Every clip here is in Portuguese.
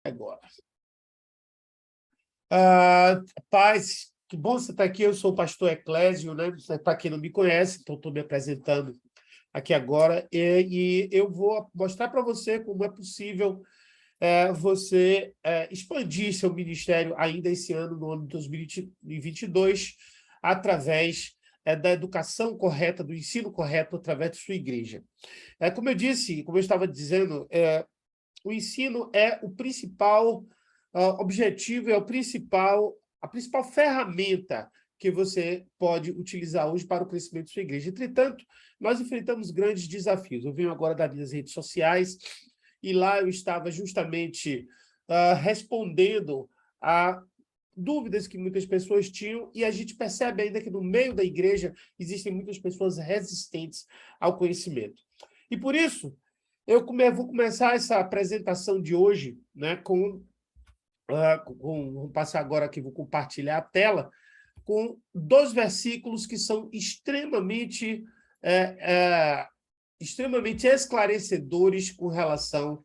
agora. Paz, que bom você estar aqui. Eu sou o pastor Eclésio, né? Para quem não me conhece, então estou me apresentando aqui agora. E eu vou mostrar para você como é possível você expandir seu ministério ainda esse ano, no ano de 2022, através da educação correta, do ensino correto, através de sua igreja. Como eu disse, como eu estava dizendo, o ensino é o principal objetivo, é a principal ferramenta que você pode utilizar hoje para o crescimento da sua igreja. Entretanto, nós enfrentamos grandes desafios. Eu venho agora das minhas redes sociais e lá eu estava justamente respondendo a dúvidas que muitas pessoas tinham, e a gente percebe ainda que no meio da igreja existem muitas pessoas resistentes ao conhecimento. E por isso, vou começar essa apresentação de hoje, né, vou passar agora aqui, vou compartilhar a tela, com 2 versículos que são extremamente esclarecedores com relação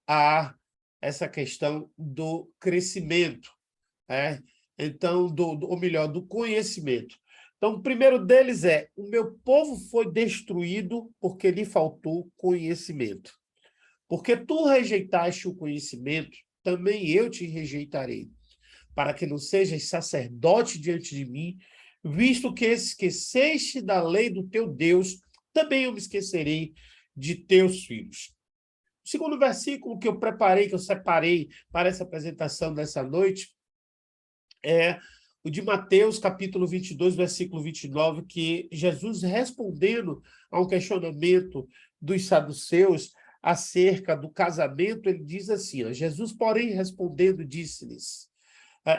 a essa questão do crescimento, então, ou melhor, do conhecimento. Então, o primeiro deles é: o meu povo foi destruído porque lhe faltou conhecimento. Porque tu rejeitaste o conhecimento, também eu te rejeitarei, para que não sejas sacerdote diante de mim, visto que esqueceste da lei do teu Deus, também eu me esquecerei de teus filhos. O segundo versículo que eu separei para essa apresentação dessa noite, é o de Mateus, capítulo 22, versículo 29, que Jesus, respondendo a um questionamento dos saduceus acerca do casamento, ele diz assim, Jesus, porém, respondendo, disse-lhes: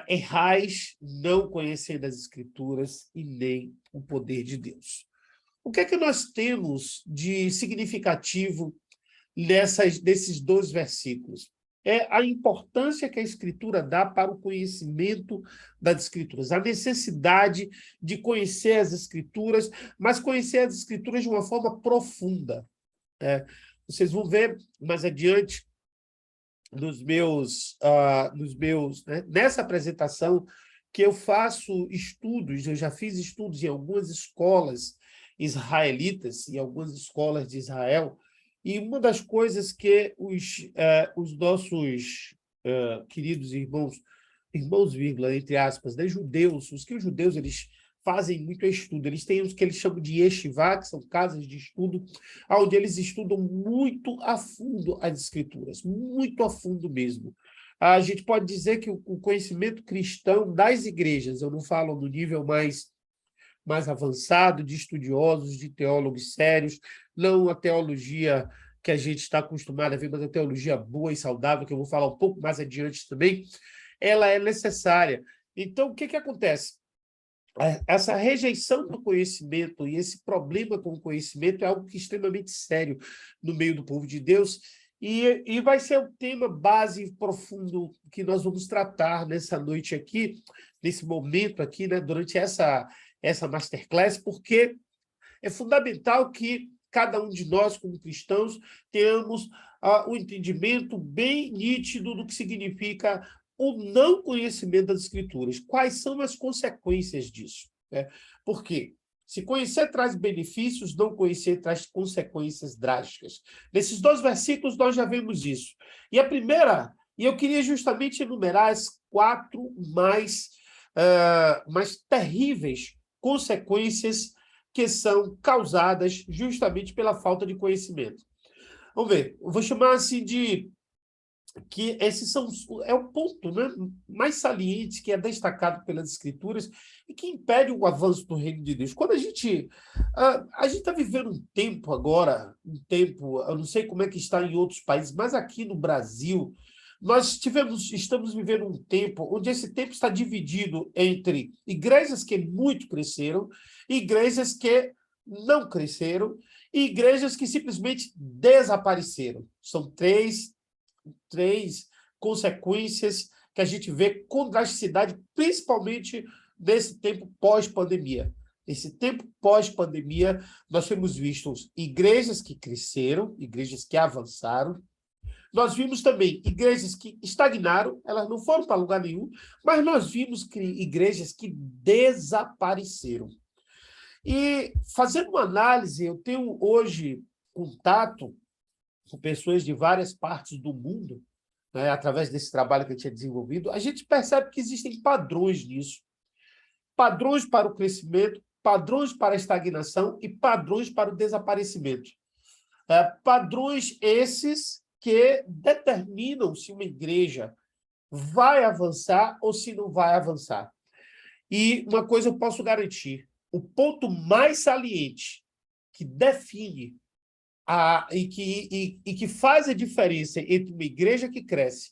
errais, não conhecendo as Escrituras e nem o poder de Deus. O que é que nós temos de significativo desses 2 versículos? É a importância que a Escritura dá para o conhecimento das Escrituras, a necessidade de conhecer as Escrituras, mas conhecer as Escrituras de uma forma profunda. Vocês vão ver mais adiante nessa apresentação, que eu faço estudos, eu já fiz estudos em algumas escolas israelitas, em algumas escolas de Israel, e uma das coisas que os nossos queridos irmãos, vírgula, entre aspas, né, judeus, os judeus eles fazem muito estudo, eles têm os que eles chamam de yeshivá, que são casas de estudo, onde eles estudam muito a fundo as escrituras, muito a fundo mesmo. A gente pode dizer que o conhecimento cristão das igrejas, eu não falo no nível mais avançado, de estudiosos, de teólogos sérios, não a teologia que a gente está acostumado a ver, mas a teologia boa e saudável, que eu vou falar um pouco mais adiante também, ela é necessária. Então, o que acontece? Essa rejeição do conhecimento e esse problema com o conhecimento é algo que é extremamente sério no meio do povo de Deus, e vai ser um tema base profundo que nós vamos tratar nessa noite aqui, nesse momento aqui, né, durante essa masterclass, porque é fundamental que cada um de nós, como cristãos, tenhamos um entendimento bem nítido do que significa o não conhecimento das Escrituras. Quais são as consequências disso? Por quê? Se conhecer traz benefícios, não conhecer traz consequências drásticas. Nesses 2 versículos, nós já vemos isso. E a primeira, e eu queria justamente enumerar as 4 mais terríveis consequências que são causadas justamente pela falta de conhecimento. Vamos ver, eu vou chamar assim de que esses é o ponto, né, mais saliente, que é destacado pelas Escrituras e que impede o avanço do reino de Deus. Quando a gente está vivendo um tempo agora, eu não sei como é que está em outros países, mas aqui no Brasil, estamos vivendo um tempo onde esse tempo está dividido entre igrejas que muito cresceram, igrejas que não cresceram e igrejas que simplesmente desapareceram. São três consequências que a gente vê com drasticidade, principalmente nesse tempo pós-pandemia. Nesse tempo pós-pandemia, nós temos visto igrejas que cresceram, igrejas que avançaram, Nós vimos também igrejas que estagnaram, elas não foram para lugar nenhum, mas nós vimos igrejas que desapareceram. E, fazendo uma análise, eu tenho hoje contato com pessoas de várias partes do mundo, né, através desse trabalho que eu tinha desenvolvido, a gente percebe que existem padrões nisso. Padrões para o crescimento, padrões para a estagnação e padrões para o desaparecimento. Padrões esses que determinam se uma igreja vai avançar ou se não vai avançar. E uma coisa eu posso garantir, o ponto mais saliente que define e que faz a diferença entre uma igreja que cresce,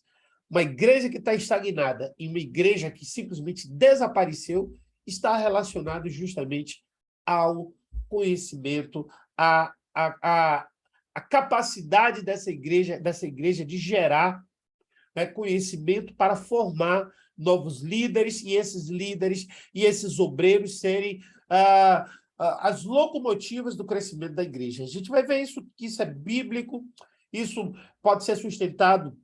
uma igreja que está estagnada e uma igreja que simplesmente desapareceu, está relacionado justamente ao conhecimento, a capacidade dessa igreja de gerar, né, conhecimento para formar novos líderes, e esses líderes e esses obreiros serem as locomotivas do crescimento da igreja. A gente vai ver isso, que isso é bíblico, isso pode ser sustentado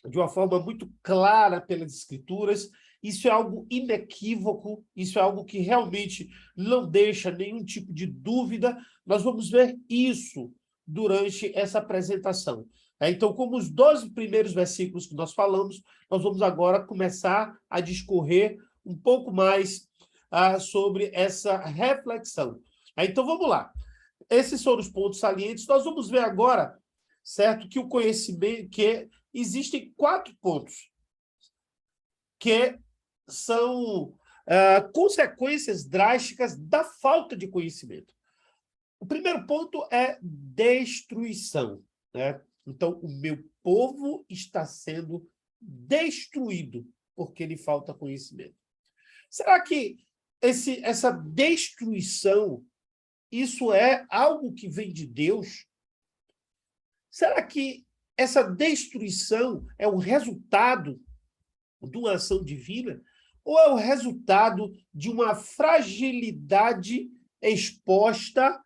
de uma forma muito clara pelas Escrituras, isso é algo inequívoco, isso é algo que realmente não deixa nenhum tipo de dúvida. Nós vamos ver isso durante essa apresentação. Então, como os 12 primeiros versículos que nós falamos, nós vamos agora começar a discorrer um pouco mais sobre essa reflexão. Então, vamos lá. Esses foram os pontos salientes. Nós vamos ver agora, certo, que o conhecimento, que existem 4 pontos que são consequências drásticas da falta de conhecimento. O primeiro ponto é destruição, né? Então, o meu povo está sendo destruído porque lhe falta conhecimento. Será que essa destruição, isso é algo que vem de Deus? Será que essa destruição é o resultado de uma ação divina? Ou é o resultado de uma fragilidade exposta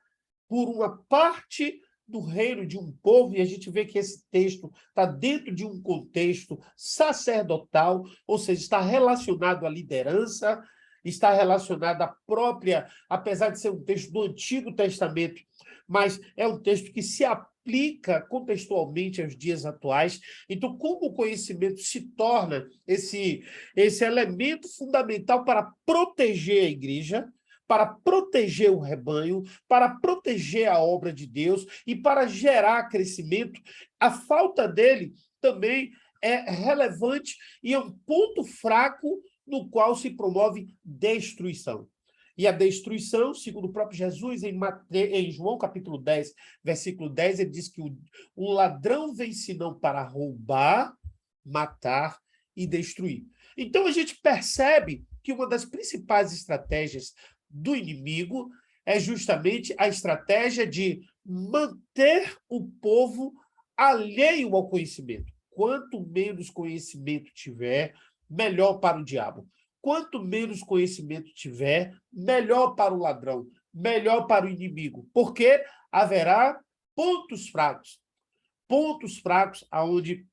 por uma parte do reino de um povo? E a gente vê que esse texto está dentro de um contexto sacerdotal, ou seja, está relacionado à liderança, está relacionado à própria, apesar de ser um texto do Antigo Testamento, mas é um texto que se aplica contextualmente aos dias atuais. Então, como o conhecimento se torna esse elemento fundamental para proteger a igreja, para proteger o rebanho, para proteger a obra de Deus e para gerar crescimento, a falta dele também é relevante e é um ponto fraco no qual se promove destruição. E a destruição, segundo o próprio Jesus, em João capítulo 10, versículo 10, ele diz que o ladrão vem senão para roubar, matar e destruir. Então, a gente percebe que uma das principais estratégias do inimigo é justamente a estratégia de manter o povo alheio ao conhecimento. Quanto menos conhecimento tiver, melhor para o diabo. Quanto menos conhecimento tiver, melhor para o ladrão, melhor para o inimigo, porque haverá pontos fracos aonde,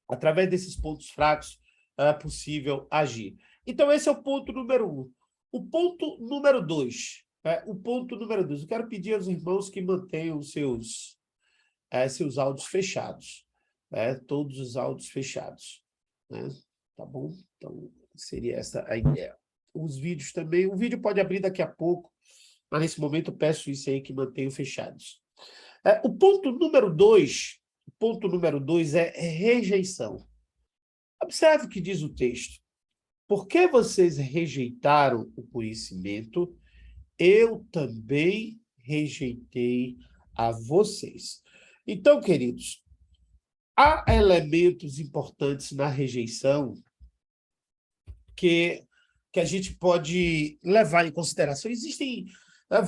através desses pontos fracos, é possível agir. Então, esse é o ponto número 1. O ponto número 2. Eu quero pedir aos irmãos que mantenham seus áudios fechados. Todos os áudios fechados. Né? Tá bom? Então, seria essa a ideia. Os vídeos também. O vídeo pode abrir daqui a pouco, mas nesse momento eu peço isso aí que mantenham fechados. O ponto número 2 é rejeição. Observe o que diz o texto. Porque vocês rejeitaram o conhecimento, eu também rejeitei a vocês. Então, queridos, há elementos importantes na rejeição que a gente pode levar em consideração. Existem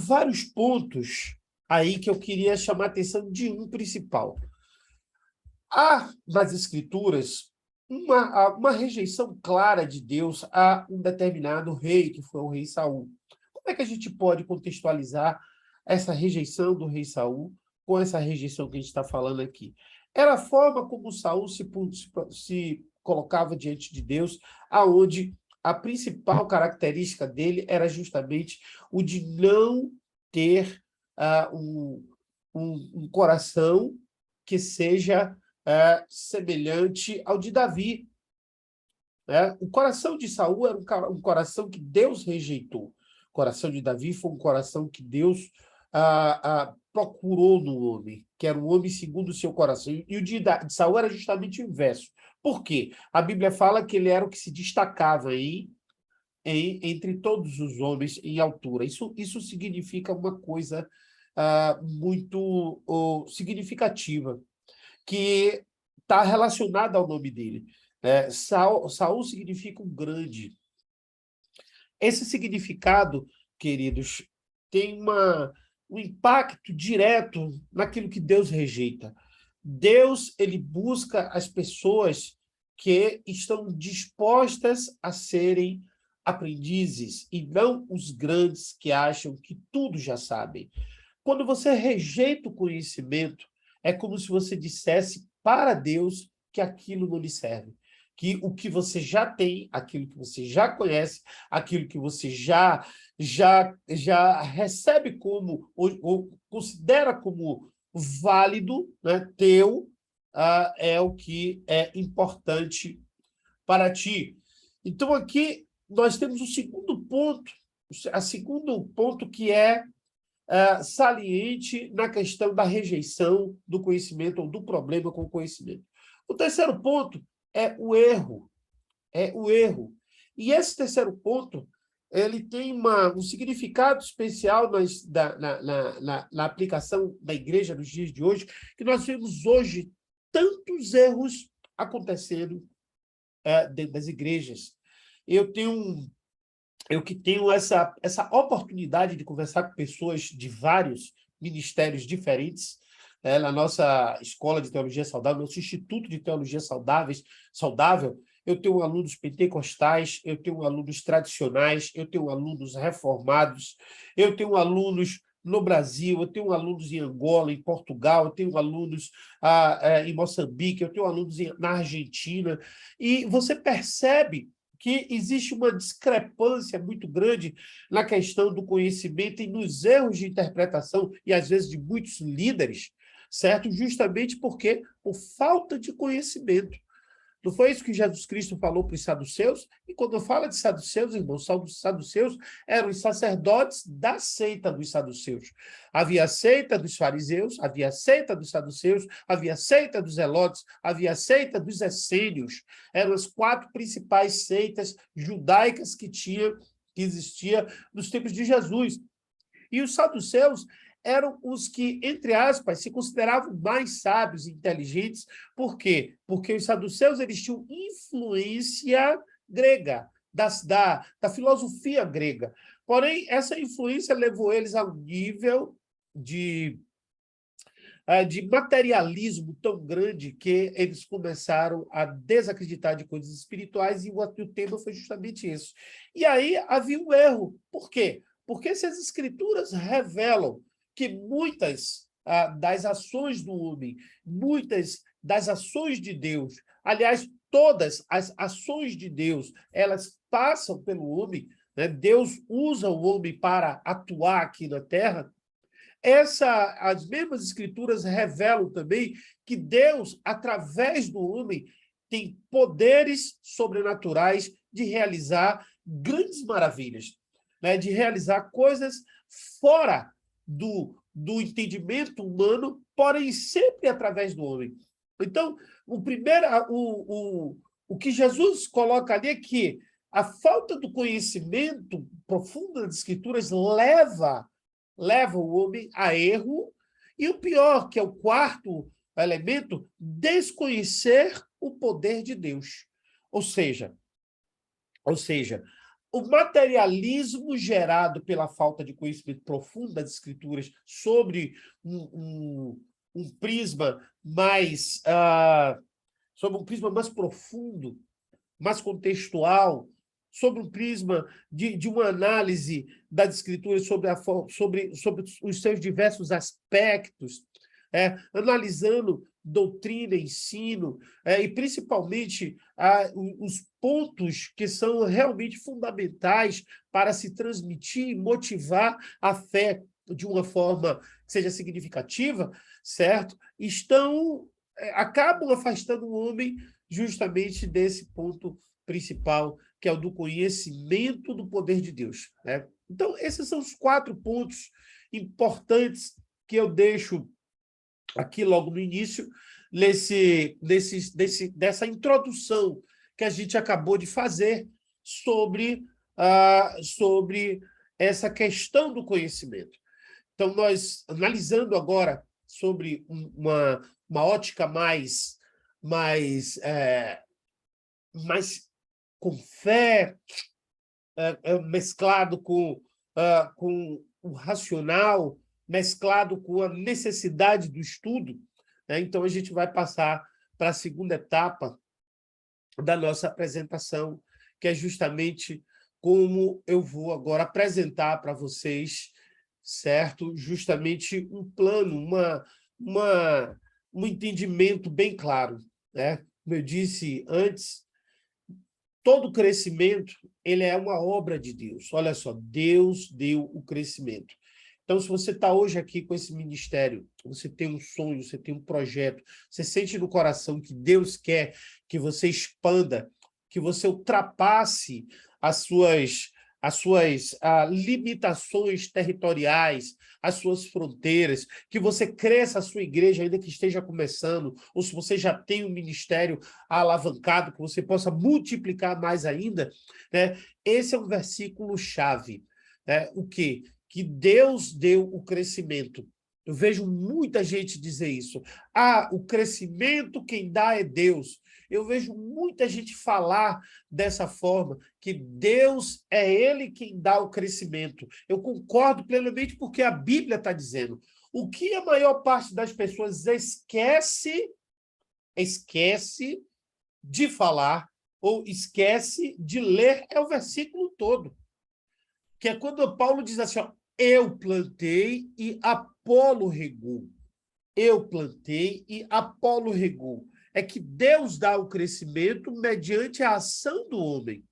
vários pontos aí que eu queria chamar a atenção de um principal. Há nas Escrituras uma rejeição clara de Deus a um determinado rei, que foi o rei Saul. Como é que a gente pode contextualizar essa rejeição do rei Saul com essa rejeição que a gente está falando aqui? Era a forma como Saul se colocava diante de Deus, aonde a principal característica dele era justamente o de não ter um coração que seja semelhante ao de Davi. Né? O coração de Saul era um coração que Deus rejeitou. O coração de Davi foi um coração que Deus procurou no homem, que era um homem segundo o seu coração. E o de Saul era justamente o inverso. Por quê? A Bíblia fala que ele era o que se destacava entre todos os homens em altura. Isso significa uma coisa muito significativa, que está relacionada ao nome dele. Saul significa um grande. Esse significado, queridos, tem um impacto direto naquilo que Deus rejeita. Deus, ele busca as pessoas que estão dispostas a serem aprendizes e não os grandes que acham que tudo já sabem. Quando você rejeita o conhecimento, é como se você dissesse para Deus que aquilo não lhe serve. Que o que você já tem, aquilo que você já conhece, aquilo que você já recebe como, ou considera como válido, né, teu, é o que é importante para ti. Então, aqui nós temos o segundo ponto que é saliente na questão da rejeição do conhecimento ou do problema com o conhecimento. O terceiro ponto é o erro. É o erro. E esse terceiro ponto, ele tem um significado especial na aplicação da igreja nos dias de hoje, que nós vemos hoje tantos erros acontecendo dentro das igrejas. Eu que tenho essa oportunidade de conversar com pessoas de vários ministérios diferentes, na nossa Escola de Teologia Saudável, nosso Instituto de Teologia Saudável, eu tenho alunos pentecostais, eu tenho alunos tradicionais, eu tenho alunos reformados, eu tenho alunos no Brasil, eu tenho alunos em Angola, em Portugal, eu tenho alunos em Moçambique, eu tenho alunos na Argentina, e você percebe que existe uma discrepância muito grande na questão do conhecimento e nos erros de interpretação, e às vezes de muitos líderes, certo? Justamente porque por falta de conhecimento. Não foi isso que Jesus Cristo falou para os saduceus? E quando fala de saduceus, irmãos, os saduceus eram os sacerdotes da seita dos saduceus. Havia a seita dos fariseus, havia a seita dos saduceus, havia a seita dos zelotes, havia a seita dos essênios. Eram as 4 principais seitas judaicas que existia nos tempos de Jesus. E os saduceus eram os que, entre aspas, se consideravam mais sábios e inteligentes. Por quê? Porque os saduceus eles tinham influência grega, da filosofia grega. Porém, essa influência levou eles a um nível de materialismo tão grande que eles começaram a desacreditar de coisas espirituais, e o tema foi justamente isso. E aí havia um erro. Por quê? Porque se as escrituras revelam que muitas das ações do homem, muitas das ações de Deus, aliás, todas as ações de Deus, elas passam pelo homem, né? Deus usa o homem para atuar aqui na Terra. As mesmas escrituras revelam também que Deus, através do homem, tem poderes sobrenaturais de realizar grandes maravilhas, né? De realizar coisas fora do entendimento humano, porém sempre através do homem. Então, o que Jesus coloca ali é que a falta do conhecimento profundo das escrituras leva o homem a erro, e o pior, que é o quarto elemento, desconhecer o poder de Deus. Ou seja, o materialismo gerado pela falta de conhecimento profundo das escrituras sobre um prisma sobre um prisma mais profundo, mais contextual, sobre um prisma de uma análise das escrituras sobre os seus diversos aspectos, analisando doutrina, ensino, e principalmente os pontos que são realmente fundamentais para se transmitir e motivar a fé de uma forma que seja significativa, certo? Acabam afastando o homem justamente desse ponto principal, que é o do conhecimento do poder de Deus, né? Então, esses são os 4 pontos importantes que eu deixo aqui logo no início, dessa introdução que a gente acabou de fazer sobre essa questão do conhecimento. Então, nós, analisando agora sobre uma ótica mais com fé, mesclado com o racional, mesclado com a necessidade do estudo, né? Então, a gente vai passar para a segunda etapa da nossa apresentação, que é justamente como eu vou agora apresentar para vocês, certo? Justamente um plano, um entendimento bem claro, né? Como eu disse antes, todo crescimento ele é uma obra de Deus. Olha só, Deus deu o crescimento. Então, se você está hoje aqui com esse ministério, você tem um sonho, você tem um projeto, você sente no coração que Deus quer que você expanda, que você ultrapasse as suas limitações territoriais, as suas fronteiras, que você cresça a sua igreja, ainda que esteja começando, ou se você já tem um ministério alavancado, que você possa multiplicar mais ainda, né? Esse é um versículo-chave. Né? O quê? Que Deus deu o crescimento. Eu vejo muita gente dizer isso. O crescimento quem dá é Deus. Eu vejo muita gente falar dessa forma, que Deus é Ele quem dá o crescimento. Eu concordo plenamente porque a Bíblia está dizendo. O que a maior parte das pessoas esquece de falar ou esquece de ler é o versículo todo. Que é quando Paulo diz assim, ó, eu plantei e Apolo regou. Eu plantei e Apolo regou. É que Deus dá o crescimento mediante a ação do homem.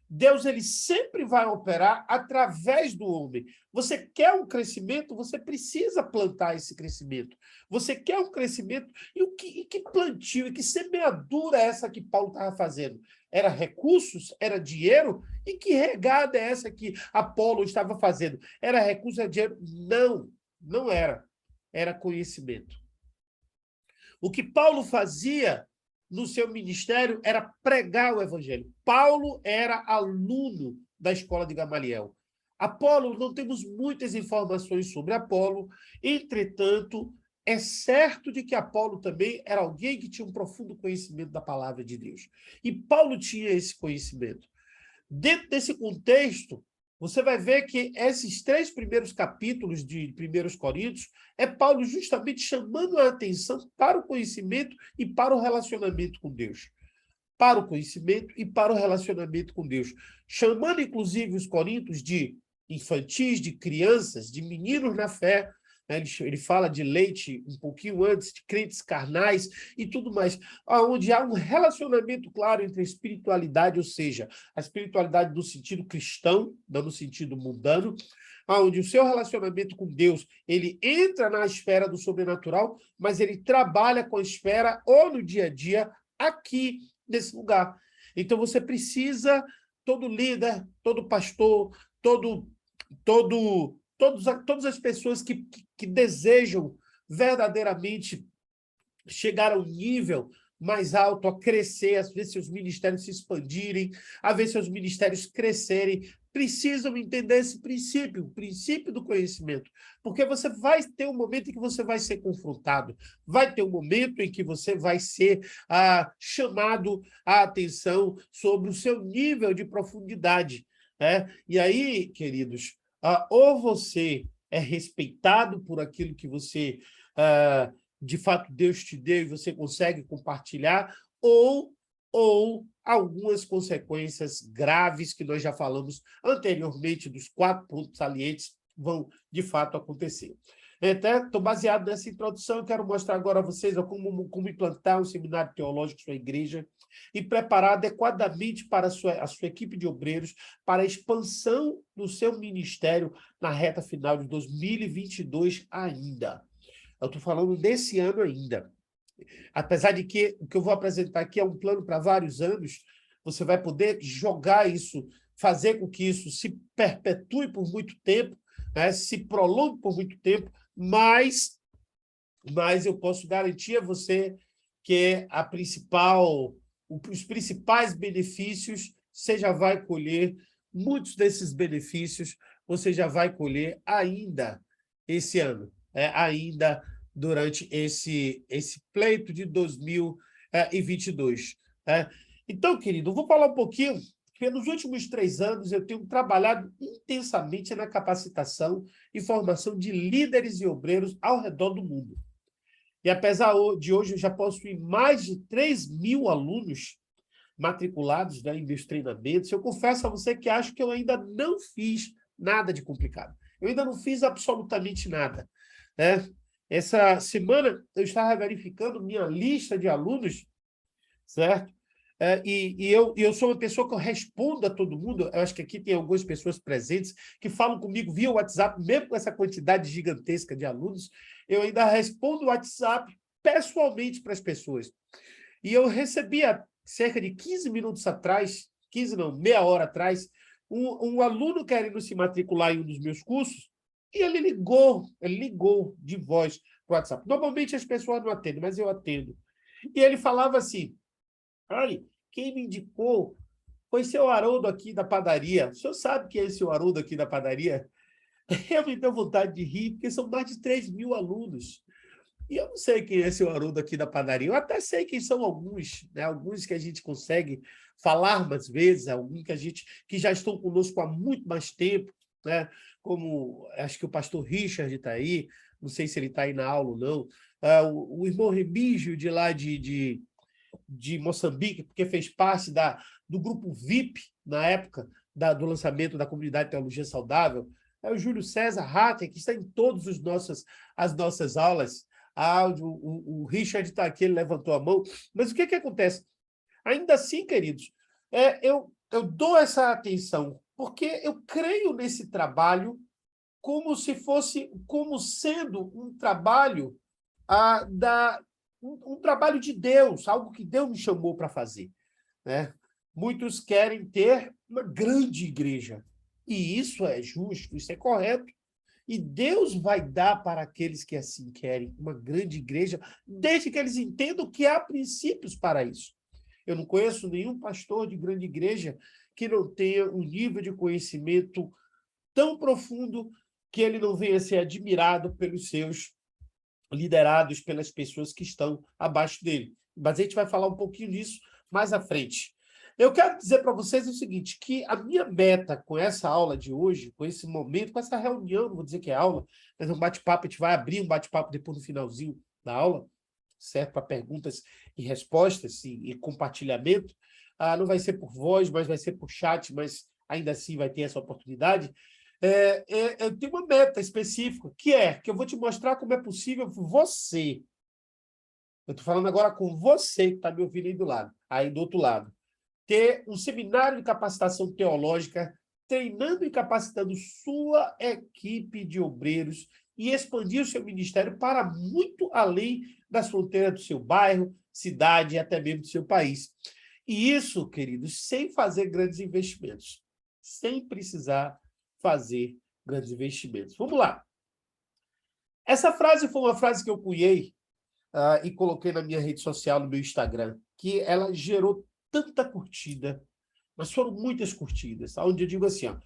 Deus ele sempre vai operar através do homem. Você quer um crescimento, você precisa plantar esse crescimento. Você quer um crescimento, e que plantio, e que semeadura é essa que Paulo estava fazendo? Era recursos? Era dinheiro? E que regada é essa que Apolo estava fazendo? Era recurso, era dinheiro? Não, não era. Era conhecimento. O que Paulo fazia no seu ministério era pregar o evangelho. Paulo era aluno da escola de Gamaliel. Apolo, não temos muitas informações sobre Apolo, entretanto, é certo de que Apolo também era alguém que tinha um profundo conhecimento da palavra de Deus. E Paulo tinha esse conhecimento. Dentro desse contexto, você vai ver que esses 3 primeiros capítulos de 1 Coríntios é Paulo justamente chamando a atenção para o conhecimento e para o relacionamento com Deus. Para o conhecimento e para o relacionamento com Deus. Chamando, inclusive, os coríntios de infantis, de crianças, de meninos na fé. Ele fala de leite um pouquinho antes, de crentes carnais e tudo mais, onde há um relacionamento claro entre a espiritualidade, ou seja, a espiritualidade no sentido cristão, não no sentido mundano, onde o seu relacionamento com Deus, ele entra na esfera do sobrenatural, mas ele trabalha com a esfera ou no dia a dia aqui nesse lugar. Então você precisa, todo líder, todo pastor, todas as pessoas que desejam verdadeiramente chegar ao nível mais alto, a crescer, a ver seus ministérios se expandirem, a ver seus ministérios crescerem, precisam entender esse princípio, o princípio do conhecimento. Porque você vai ter um momento em que você vai ser confrontado, vai ter um momento em que você vai ser chamado a atenção sobre o seu nível de profundidade. Né? E aí, queridos, ou você é respeitado por aquilo que você, de fato, Deus te deu e você consegue compartilhar, ou algumas consequências graves que nós já falamos anteriormente, dos 4 pontos salientes, vão, de fato, acontecer. Até estou baseado nessa introdução, eu quero mostrar agora a vocês como implantar um seminário teológico em sua igreja e preparar adequadamente para a sua equipe de obreiros para a expansão do seu ministério na reta final de 2022 ainda. Eu estou falando desse ano ainda. Apesar de que o que eu vou apresentar aqui é um plano para vários anos, você vai poder jogar isso, fazer com que isso se perpetue por muito tempo, né, se prolongue por muito tempo, mas eu posso garantir a você que os principais benefícios, você já vai colher, muitos desses benefícios você já vai colher ainda esse ano, ainda durante esse pleito de 2022. Então, querido, eu vou falar um pouquinho, porque nos últimos 3 anos eu tenho trabalhado intensamente na capacitação e formação de líderes e obreiros ao redor do mundo. E apesar de hoje eu já possuir mais de 3.000 alunos matriculados, né, em meus treinamentos, eu confesso a você que acho que eu ainda não fiz nada de complicado. Eu ainda não fiz absolutamente nada, né? Essa semana eu estava verificando minha lista de alunos, certo? Eu sou uma pessoa que eu respondo a todo mundo. Eu acho que aqui tem algumas pessoas presentes que falam comigo via WhatsApp, mesmo com essa quantidade gigantesca de alunos, eu ainda respondo o WhatsApp pessoalmente para as pessoas. E eu recebi há cerca de 15 minutos atrás, 15 não, meia hora atrás, um aluno querendo se matricular em um dos meus cursos, e ele ligou de voz para o WhatsApp. Normalmente as pessoas não atendem, mas eu atendo. E ele falava assim: olha, quem me indicou foi seu Haroldo aqui da padaria. O senhor sabe quem é esse Haroldo aqui da padaria? Eu me deu vontade de rir, porque são mais de 3.000 alunos. E eu não sei quem é esse Haroldo aqui da padaria. Eu até sei quem são alguns, né? Alguns que a gente consegue falar mais vezes, alguns que já estão conosco há muito mais tempo, né? Como acho que o pastor Richard está aí, não sei se ele está aí na aula ou não. O irmão Remígio, de lá de Moçambique, porque fez parte do grupo VIP na época do lançamento da Comunidade de Teologia Saudável. É o Júlio César Hatter, que está em todas as nossas aulas. O Richard está aqui, ele levantou a mão. Mas o que acontece? Ainda assim, queridos, eu dou essa atenção, porque eu creio nesse trabalho como sendo um trabalho um trabalho de Deus, algo que Deus me chamou para fazer, né? Muitos querem ter uma grande igreja, e isso é justo, isso é correto, e Deus vai dar para aqueles que assim querem uma grande igreja, desde que eles entendam que há princípios para isso. Eu não conheço nenhum pastor de grande igreja que não tenha um nível de conhecimento tão profundo que ele não venha a ser admirado pelos seus liderados, pelas pessoas que estão abaixo dele. Mas a gente vai falar um pouquinho disso mais à frente. Eu quero dizer para vocês o seguinte, que a minha meta com essa aula de hoje, com esse momento, com essa reunião, não vou dizer que é aula, mas é um bate-papo, a gente vai abrir um bate-papo depois no finalzinho da aula, certo? Para perguntas e respostas e compartilhamento. Não vai ser por voz, mas vai ser por chat, mas ainda assim vai ter essa oportunidade. Eu tenho uma meta específica, que eu vou te mostrar como é possível você. Eu estou falando agora com você que está me ouvindo aí do outro lado. Ter um seminário de capacitação teológica, treinando e capacitando sua equipe de obreiros e expandir o seu ministério para muito além das fronteiras do seu bairro, cidade e até mesmo do seu país. E isso, queridos, sem fazer grandes investimentos, sem precisar fazer grandes investimentos. Vamos lá. Essa frase foi uma frase que eu cunhei e coloquei na minha rede social, no meu Instagram, que ela gerou tanta curtida, mas foram muitas curtidas, onde eu digo assim, ó,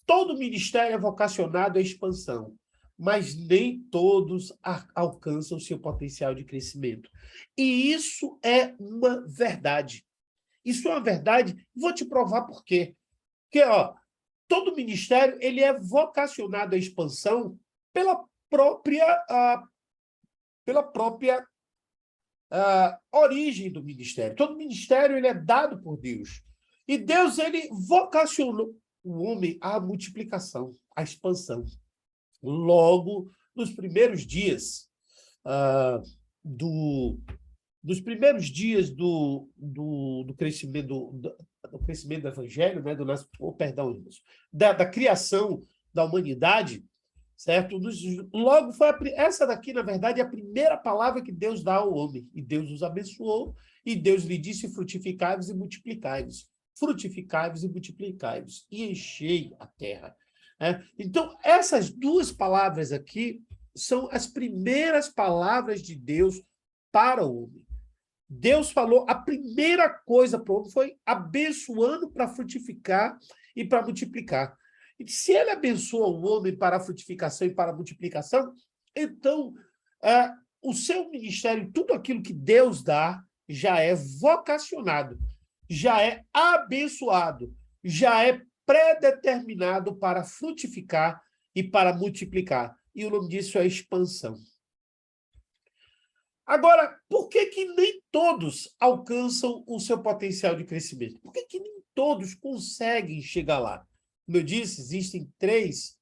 todo ministério é vocacionado à expansão, mas nem todos alcançam o seu potencial de crescimento. E isso é uma verdade. Isso é uma verdade. Vou te provar por quê. Porque, ó, todo ministério ele é vocacionado à expansão pela própria origem do ministério. Todo ministério ele é dado por Deus. E Deus ele vocacionou o homem à multiplicação, à expansão. Logo, nos primeiros dias ah, do, dos primeiros dias do crescimento do crescimento do evangelho, né, perdão, irmãos, da criação da humanidade, certo? Logo foi essa daqui, na verdade, é a primeira palavra que Deus dá ao homem, e Deus os abençoou, e Deus lhe disse: frutificai-vos e multiplicai-vos, frutificai-vos e multiplicai-vos, e enchei a terra. Então, essas duas palavras aqui são as primeiras palavras de Deus para o homem. Deus falou, a primeira coisa para o homem foi abençoando para frutificar e para multiplicar. E se ele abençoa o homem para a frutificação e para a multiplicação, então o seu ministério, tudo aquilo que Deus dá, já é vocacionado, já é abençoado, já é predeterminado para frutificar e para multiplicar. E o nome disso é expansão. Agora, por que nem todos alcançam o seu potencial de crescimento? Por que nem todos conseguem chegar lá? Como eu disse, existem três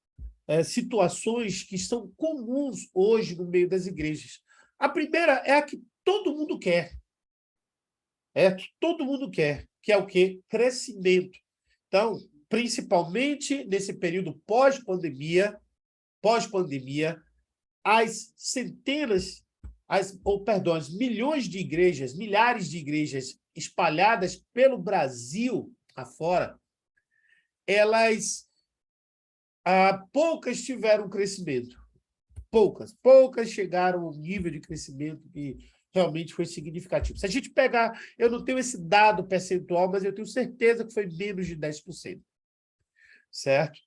situações que são comuns hoje no meio das igrejas. A primeira é a que todo mundo quer. É a que todo mundo quer, que é o quê? Crescimento. Então, principalmente nesse período pós-pandemia, as centenas as milhões de igrejas, milhares de igrejas espalhadas pelo Brasil afora, elas, poucas tiveram crescimento. Poucas chegaram ao nível de crescimento que realmente foi significativo. Se a gente pegar, eu não tenho esse dado percentual, mas eu tenho certeza que foi menos de 10%. Certo?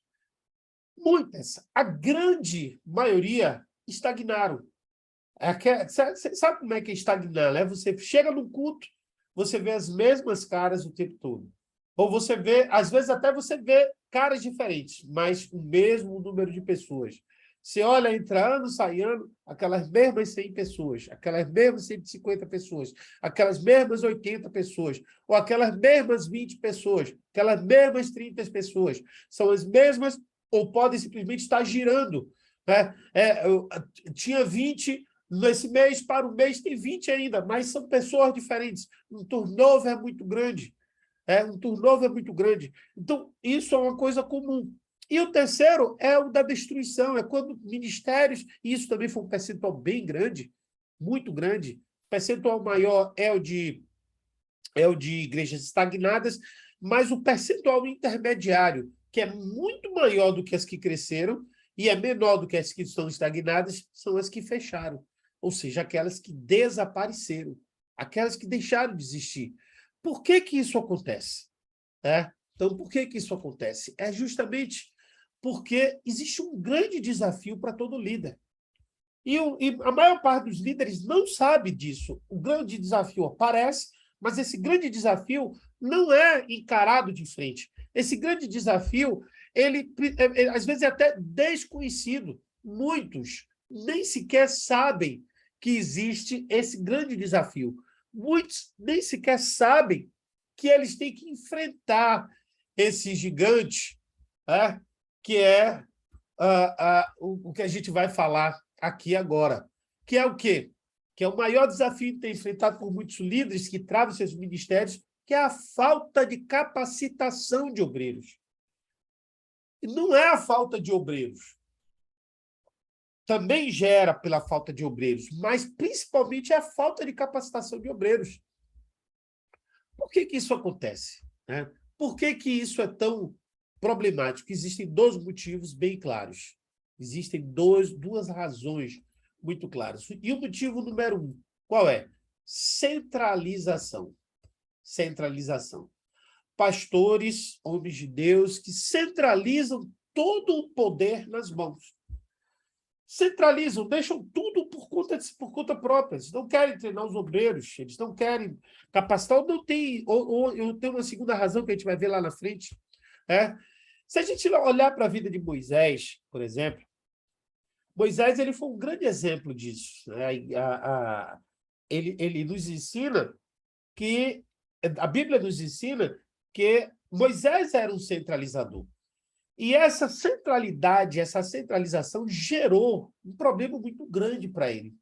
Muitas, a grande maioria, estagnaram. Sabe como é que é estagnar, né? Você chega no culto, você vê as mesmas caras o tempo todo. Ou você vê, às vezes até você vê caras diferentes, mas o mesmo número de pessoas. Você olha, entra ano, sai ano, aquelas mesmas 100 pessoas, aquelas mesmas 150 pessoas, aquelas mesmas 80 pessoas, ou aquelas mesmas 20 pessoas, aquelas mesmas 30 pessoas. São as mesmas, ou podem simplesmente estar girando. Né? Tinha 20... Nesse mês, para o mês, tem 20 ainda, mas são pessoas diferentes. Um turnover é muito grande. Um turnover é muito grande. Então, isso é uma coisa comum. E o terceiro é o da destruição, é quando ministérios, e isso também foi um percentual bem grande, muito grande, o percentual maior é o de igrejas estagnadas, mas o percentual intermediário, que é muito maior do que as que cresceram, e é menor do que as que estão estagnadas, são as que fecharam. Ou seja, aquelas que desapareceram, aquelas que deixaram de existir. Por que isso acontece? Então, por que isso acontece? É justamente porque existe um grande desafio para todo líder. E a maior parte dos líderes não sabe disso. O grande desafio aparece, mas esse grande desafio não é encarado de frente. Esse grande desafio, ele às vezes é até desconhecido. Muitos nem sequer sabem que existe esse grande desafio. Muitos nem sequer sabem que eles têm que enfrentar esse gigante, que é o que a gente vai falar aqui agora, que é o quê? Que é o maior desafio que tem enfrentado por muitos líderes que travam seus ministérios, que é a falta de capacitação de obreiros. E não é a falta de obreiros. Também gera pela falta de obreiros, mas principalmente é a falta de capacitação de obreiros. Por que isso acontece? Por que isso é tão problemático? Existem dois motivos bem claros. Existem duas razões muito claras. E o motivo número 1, qual é? Centralização. Centralização. Pastores, homens de Deus, que centralizam todo o poder nas mãos. Centralizam, deixam tudo por conta própria. Eles não querem treinar os obreiros, eles não querem capacitar, ou eu tenho uma segunda razão que a gente vai ver lá na frente. Se a gente olhar para a vida de Moisés, por exemplo, Moisés ele foi um grande exemplo disso. Ele nos ensina que, a Bíblia nos ensina que Moisés era um centralizador. E essa centralidade, essa centralização gerou um problema muito grande para ele.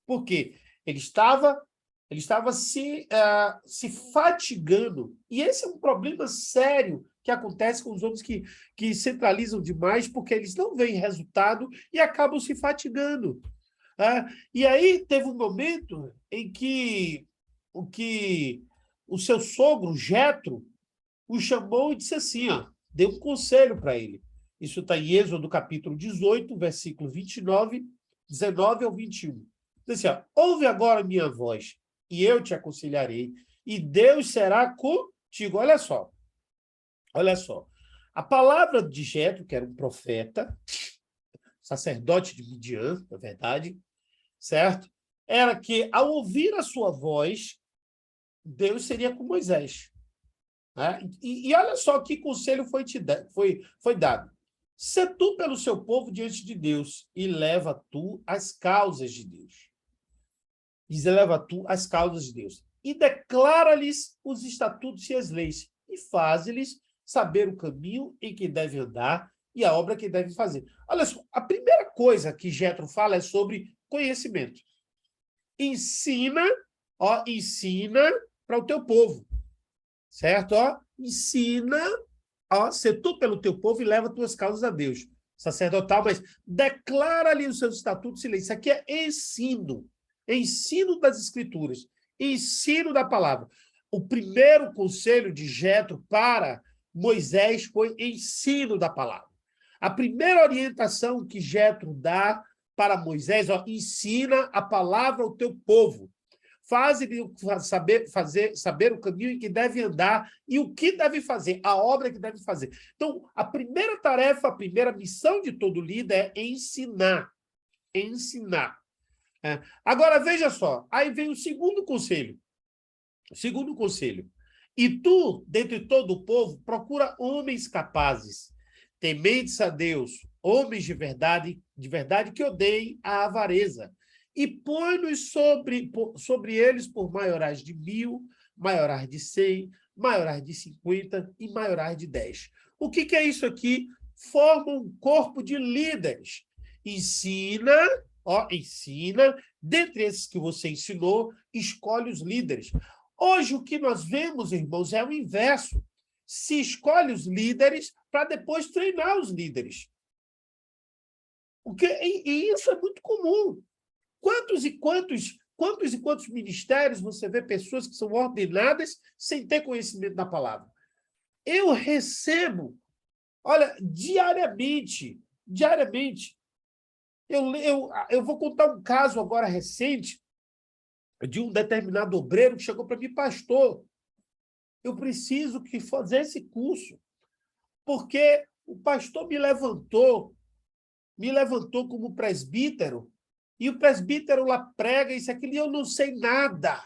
Por quê? Ele estava se fatigando. E esse é um problema sério que acontece com os homens que centralizam demais, porque eles não veem resultado e acabam se fatigando. E aí teve um momento em que o seu sogro, Jetro, o chamou e disse assim, ó, deu um conselho para ele. Isso está em Êxodo, capítulo 18, versículo 29, 19 ao 21. Diz assim, ó, ouve agora minha voz, e eu te aconselharei, e Deus será contigo. Olha só. A palavra de Jetro, que era um profeta, sacerdote de Midian, na verdade, certo? Era que, ao ouvir a sua voz, Deus seria com Moisés. Né? E olha só que conselho foi dado. Se tu pelo seu povo diante de Deus e leva tu as causas de Deus. Diz, leva tu as causas de Deus. E declara-lhes os estatutos e as leis. E faz-lhes saber o caminho em que deve andar e a obra que deve fazer. Olha só, a primeira coisa que Jetro fala é sobre conhecimento. Ensina para o teu povo. Certo? Ensina, ser tu pelo teu povo e leva tuas causas a Deus. Sacerdotal, mas declara ali os seus estatutos e leis. Isso aqui é ensino. Ensino das Escrituras. Ensino da palavra. O primeiro conselho de Jetro para Moisés foi ensino da palavra. A primeira orientação que Jetro dá para Moisés, ensina a palavra ao teu povo. Faz-lhe saber o caminho em que deve andar e o que deve fazer, a obra que deve fazer. Então, a primeira tarefa, a primeira missão de todo líder é ensinar. Ensinar. Agora, veja só, aí vem o segundo conselho. O segundo conselho. E tu, dentre todo o povo, procura homens capazes, tementes a Deus, homens de verdade que odeiem a avareza, e põe-nos sobre eles por maiorais de 1.000, maiorais de 100, maiorais de 50 e maiorais de 10. O que é isso aqui? Forma um corpo de líderes. Ensina, dentre esses que você ensinou, escolhe os líderes. Hoje, o que nós vemos, irmãos, é o inverso. Se escolhe os líderes para depois treinar os líderes. E isso é muito comum. Quantos e quantos ministérios você vê pessoas que são ordenadas sem ter conhecimento da palavra? Eu recebo, olha, diariamente, eu vou contar um caso agora recente de um determinado obreiro que chegou para mim, pastor, eu preciso fazer esse curso, porque o pastor me levantou como presbítero, e o presbítero lá prega isso, aquilo, e eu não sei nada.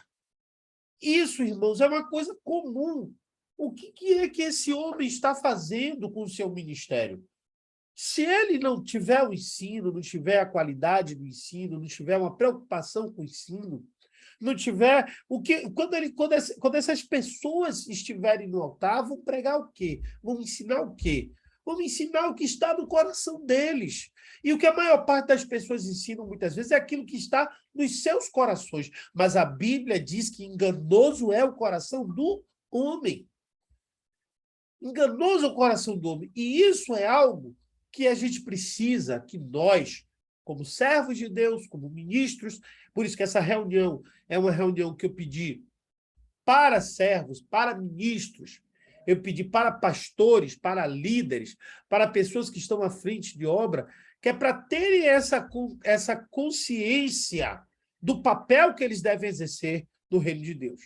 Isso, irmãos, é uma coisa comum. O que é que esse homem está fazendo com o seu ministério? Se ele não tiver o ensino, não tiver a qualidade do ensino, não tiver uma preocupação com o ensino, não tiver quando essas pessoas estiverem no altar, vão pregar o quê? Vão ensinar o quê? Vão ensinar o que está no coração deles. E o que a maior parte das pessoas ensinam muitas vezes é aquilo que está nos seus corações. Mas a Bíblia diz que enganoso é o coração do homem. Enganoso é o coração do homem. E isso é algo que a gente precisa, que nós, como servos de Deus, como ministros, por isso que essa reunião é uma reunião que eu pedi para servos, para ministros, eu pedi para pastores, para líderes, para pessoas que estão à frente de obra, que é para terem essa consciência do papel que eles devem exercer no reino de Deus.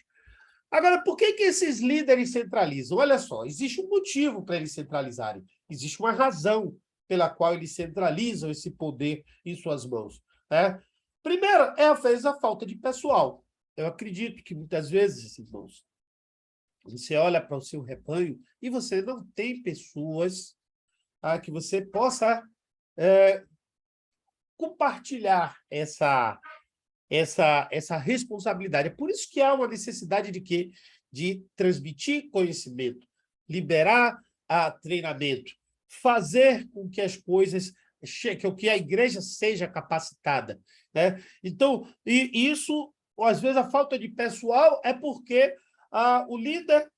Agora, por que esses líderes centralizam? Olha só, existe um motivo para eles centralizarem, existe uma razão pela qual eles centralizam esse poder em suas mãos. Né? Primeiro, às vezes, a falta de pessoal. Eu acredito que muitas vezes, irmãos, você olha para o seu rebanho e você não tem pessoas que você possa compartilhar essa responsabilidade. É por isso que há uma necessidade de quê? De transmitir conhecimento, liberar treinamento, fazer com que as coisas cheguem, que a igreja seja capacitada, né? Então, e isso, às vezes, a falta de pessoal é porque o líder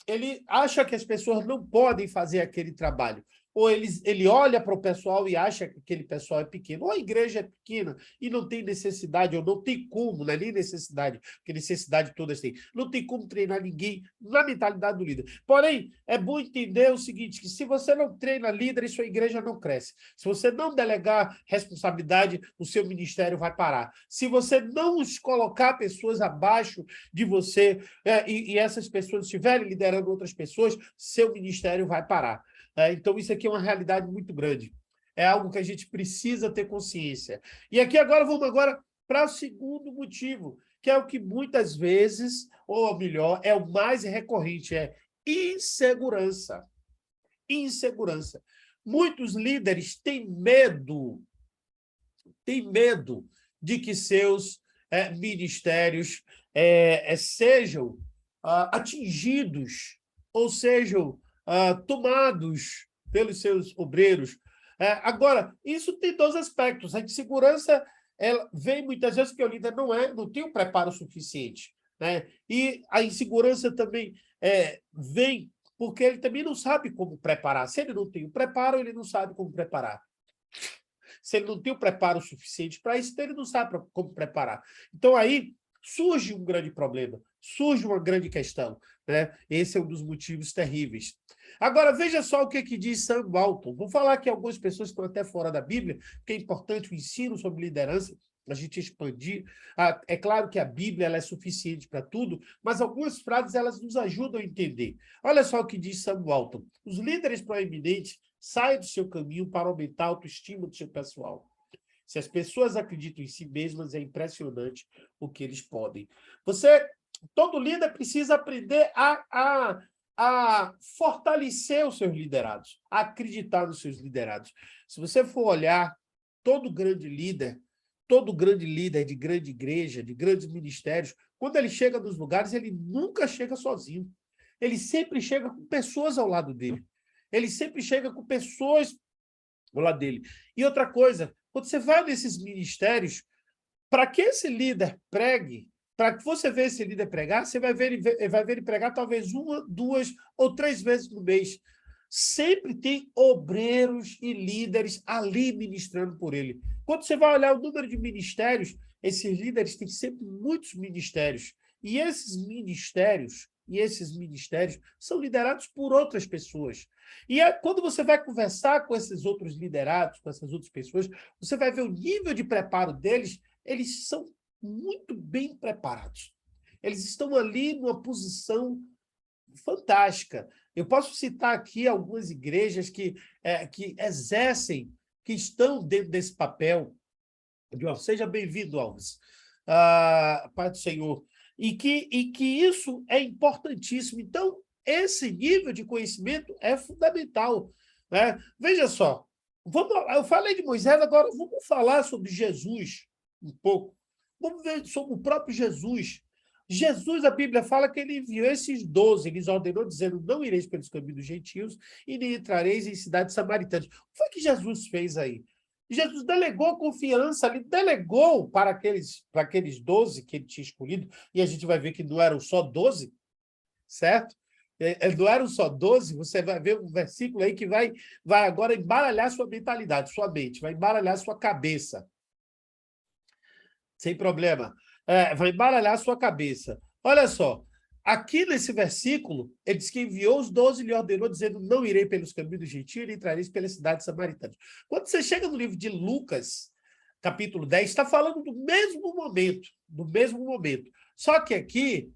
ele acha que as pessoas não podem fazer aquele trabalho. Ou ele olha para o pessoal e acha que aquele pessoal é pequeno. Ou a igreja é pequena e não tem necessidade, ou não tem como, não é nem necessidade, porque necessidade todas têm. Não tem como treinar ninguém na mentalidade do líder. Porém, é bom entender o seguinte, que se você não treina líderes, sua igreja não cresce. Se você não delegar responsabilidade, o seu ministério vai parar. Se você não colocar pessoas abaixo de você, e essas pessoas estiverem liderando outras pessoas, seu ministério vai parar. Então, isso aqui é uma realidade muito grande. É algo que a gente precisa ter consciência. E aqui agora vamos para o segundo motivo, que é o que muitas vezes, ou melhor, é o mais recorrente, é insegurança. Insegurança. Muitos líderes têm medo de que seus ministérios sejam atingidos ou sejam tomados pelos seus obreiros. Agora, isso tem dois aspectos. A insegurança ela vem muitas vezes porque o líder não tem o preparo suficiente, né? E a insegurança também vem porque ele também não sabe como preparar. Se ele não tem o preparo, ele não sabe como preparar. Se ele não tem o preparo suficiente para isso, então ele não sabe como preparar. Então, aí surge um grande problema, surge uma grande questão, né? Esse é um dos motivos terríveis. Agora, veja só o que diz Sam Walton. Vou falar que algumas pessoas estão até fora da Bíblia, porque é importante o ensino sobre liderança, a gente expandir. É claro que a Bíblia ela é suficiente para tudo, mas algumas frases elas nos ajudam a entender. Olha só o que diz Sam Walton. Os líderes proeminentes saem do seu caminho para aumentar a autoestima do seu pessoal. Se as pessoas acreditam em si mesmas, é impressionante o que eles podem. Todo líder precisa aprender a fortalecer os seus liderados, a acreditar nos seus liderados. Se você for olhar, todo grande líder de grande igreja, de grandes ministérios, quando ele chega nos lugares, ele nunca chega sozinho. Ele sempre chega com pessoas ao lado dele. Ele sempre chega com pessoas ao lado dele. E outra coisa, quando você vai nesses ministérios, para que esse líder pregue, para que você veja esse líder pregar, você vai ver ele pregar talvez 1, 2 ou 3 vezes no mês. Sempre tem obreiros e líderes ali ministrando por ele. Quando você vai olhar o número de ministérios, esses líderes têm sempre muitos ministérios. E esses ministérios são liderados por outras pessoas. E quando você vai conversar com esses outros liderados, com essas outras pessoas, você vai ver o nível de preparo deles, eles são muito bem preparados. Eles estão ali numa posição fantástica. Eu posso citar aqui algumas igrejas que exercem, que estão dentro desse papel. Seja bem-vindo, Alves. Pai do Senhor. E que isso é importantíssimo. Então, esse nível de conhecimento é fundamental, né? Veja só, eu falei de Moisés, agora vamos falar sobre Jesus um pouco. Vamos ver sobre o próprio Jesus. Jesus, a Bíblia fala que ele enviou esses 12, ele ordenou dizendo, não ireis pelos caminhos dos gentios e nem entrareis em cidades samaritanas. O que foi que Jesus fez aí? Jesus delegou confiança, ele delegou para aqueles 12 que ele tinha escolhido, e a gente vai ver que não eram só 12, certo? Não eram só 12, você vai ver um versículo aí que vai agora embaralhar sua mentalidade, sua mente, vai embaralhar sua cabeça. Sem problema. Vai embaralhar sua cabeça. Olha só, aqui nesse versículo, ele diz que enviou os 12 e lhe ordenou, dizendo, não irei pelos caminhos do gentio e entrareis pelas cidades samaritanas. Quando você chega no livro de Lucas, capítulo 10, está falando do mesmo momento. Só que aqui,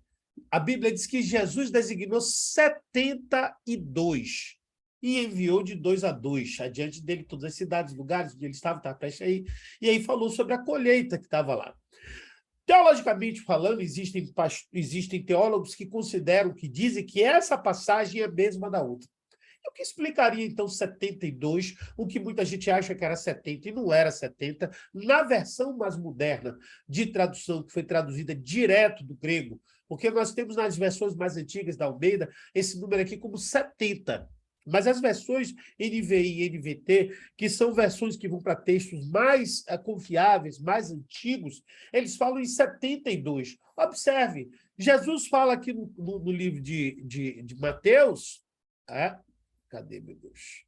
a Bíblia diz que Jesus designou 72 e enviou de 2 a 2, adiante dele todas as cidades, lugares onde ele estava prestes aí, e aí falou sobre a colheita que estava lá. Teologicamente falando, existem teólogos que consideram, que dizem que essa passagem é a mesma da outra. O que explicaria, então, 72, o que muita gente acha que era 70 e não era 70, na versão mais moderna de tradução, que foi traduzida direto do grego, porque nós temos nas versões mais antigas da Almeida esse número aqui como 70. Mas as versões NVI e NVT, que são versões que vão para textos mais confiáveis, mais antigos, eles falam em 72. Observe, Jesus fala aqui no livro de Mateus... cadê, meu Deus?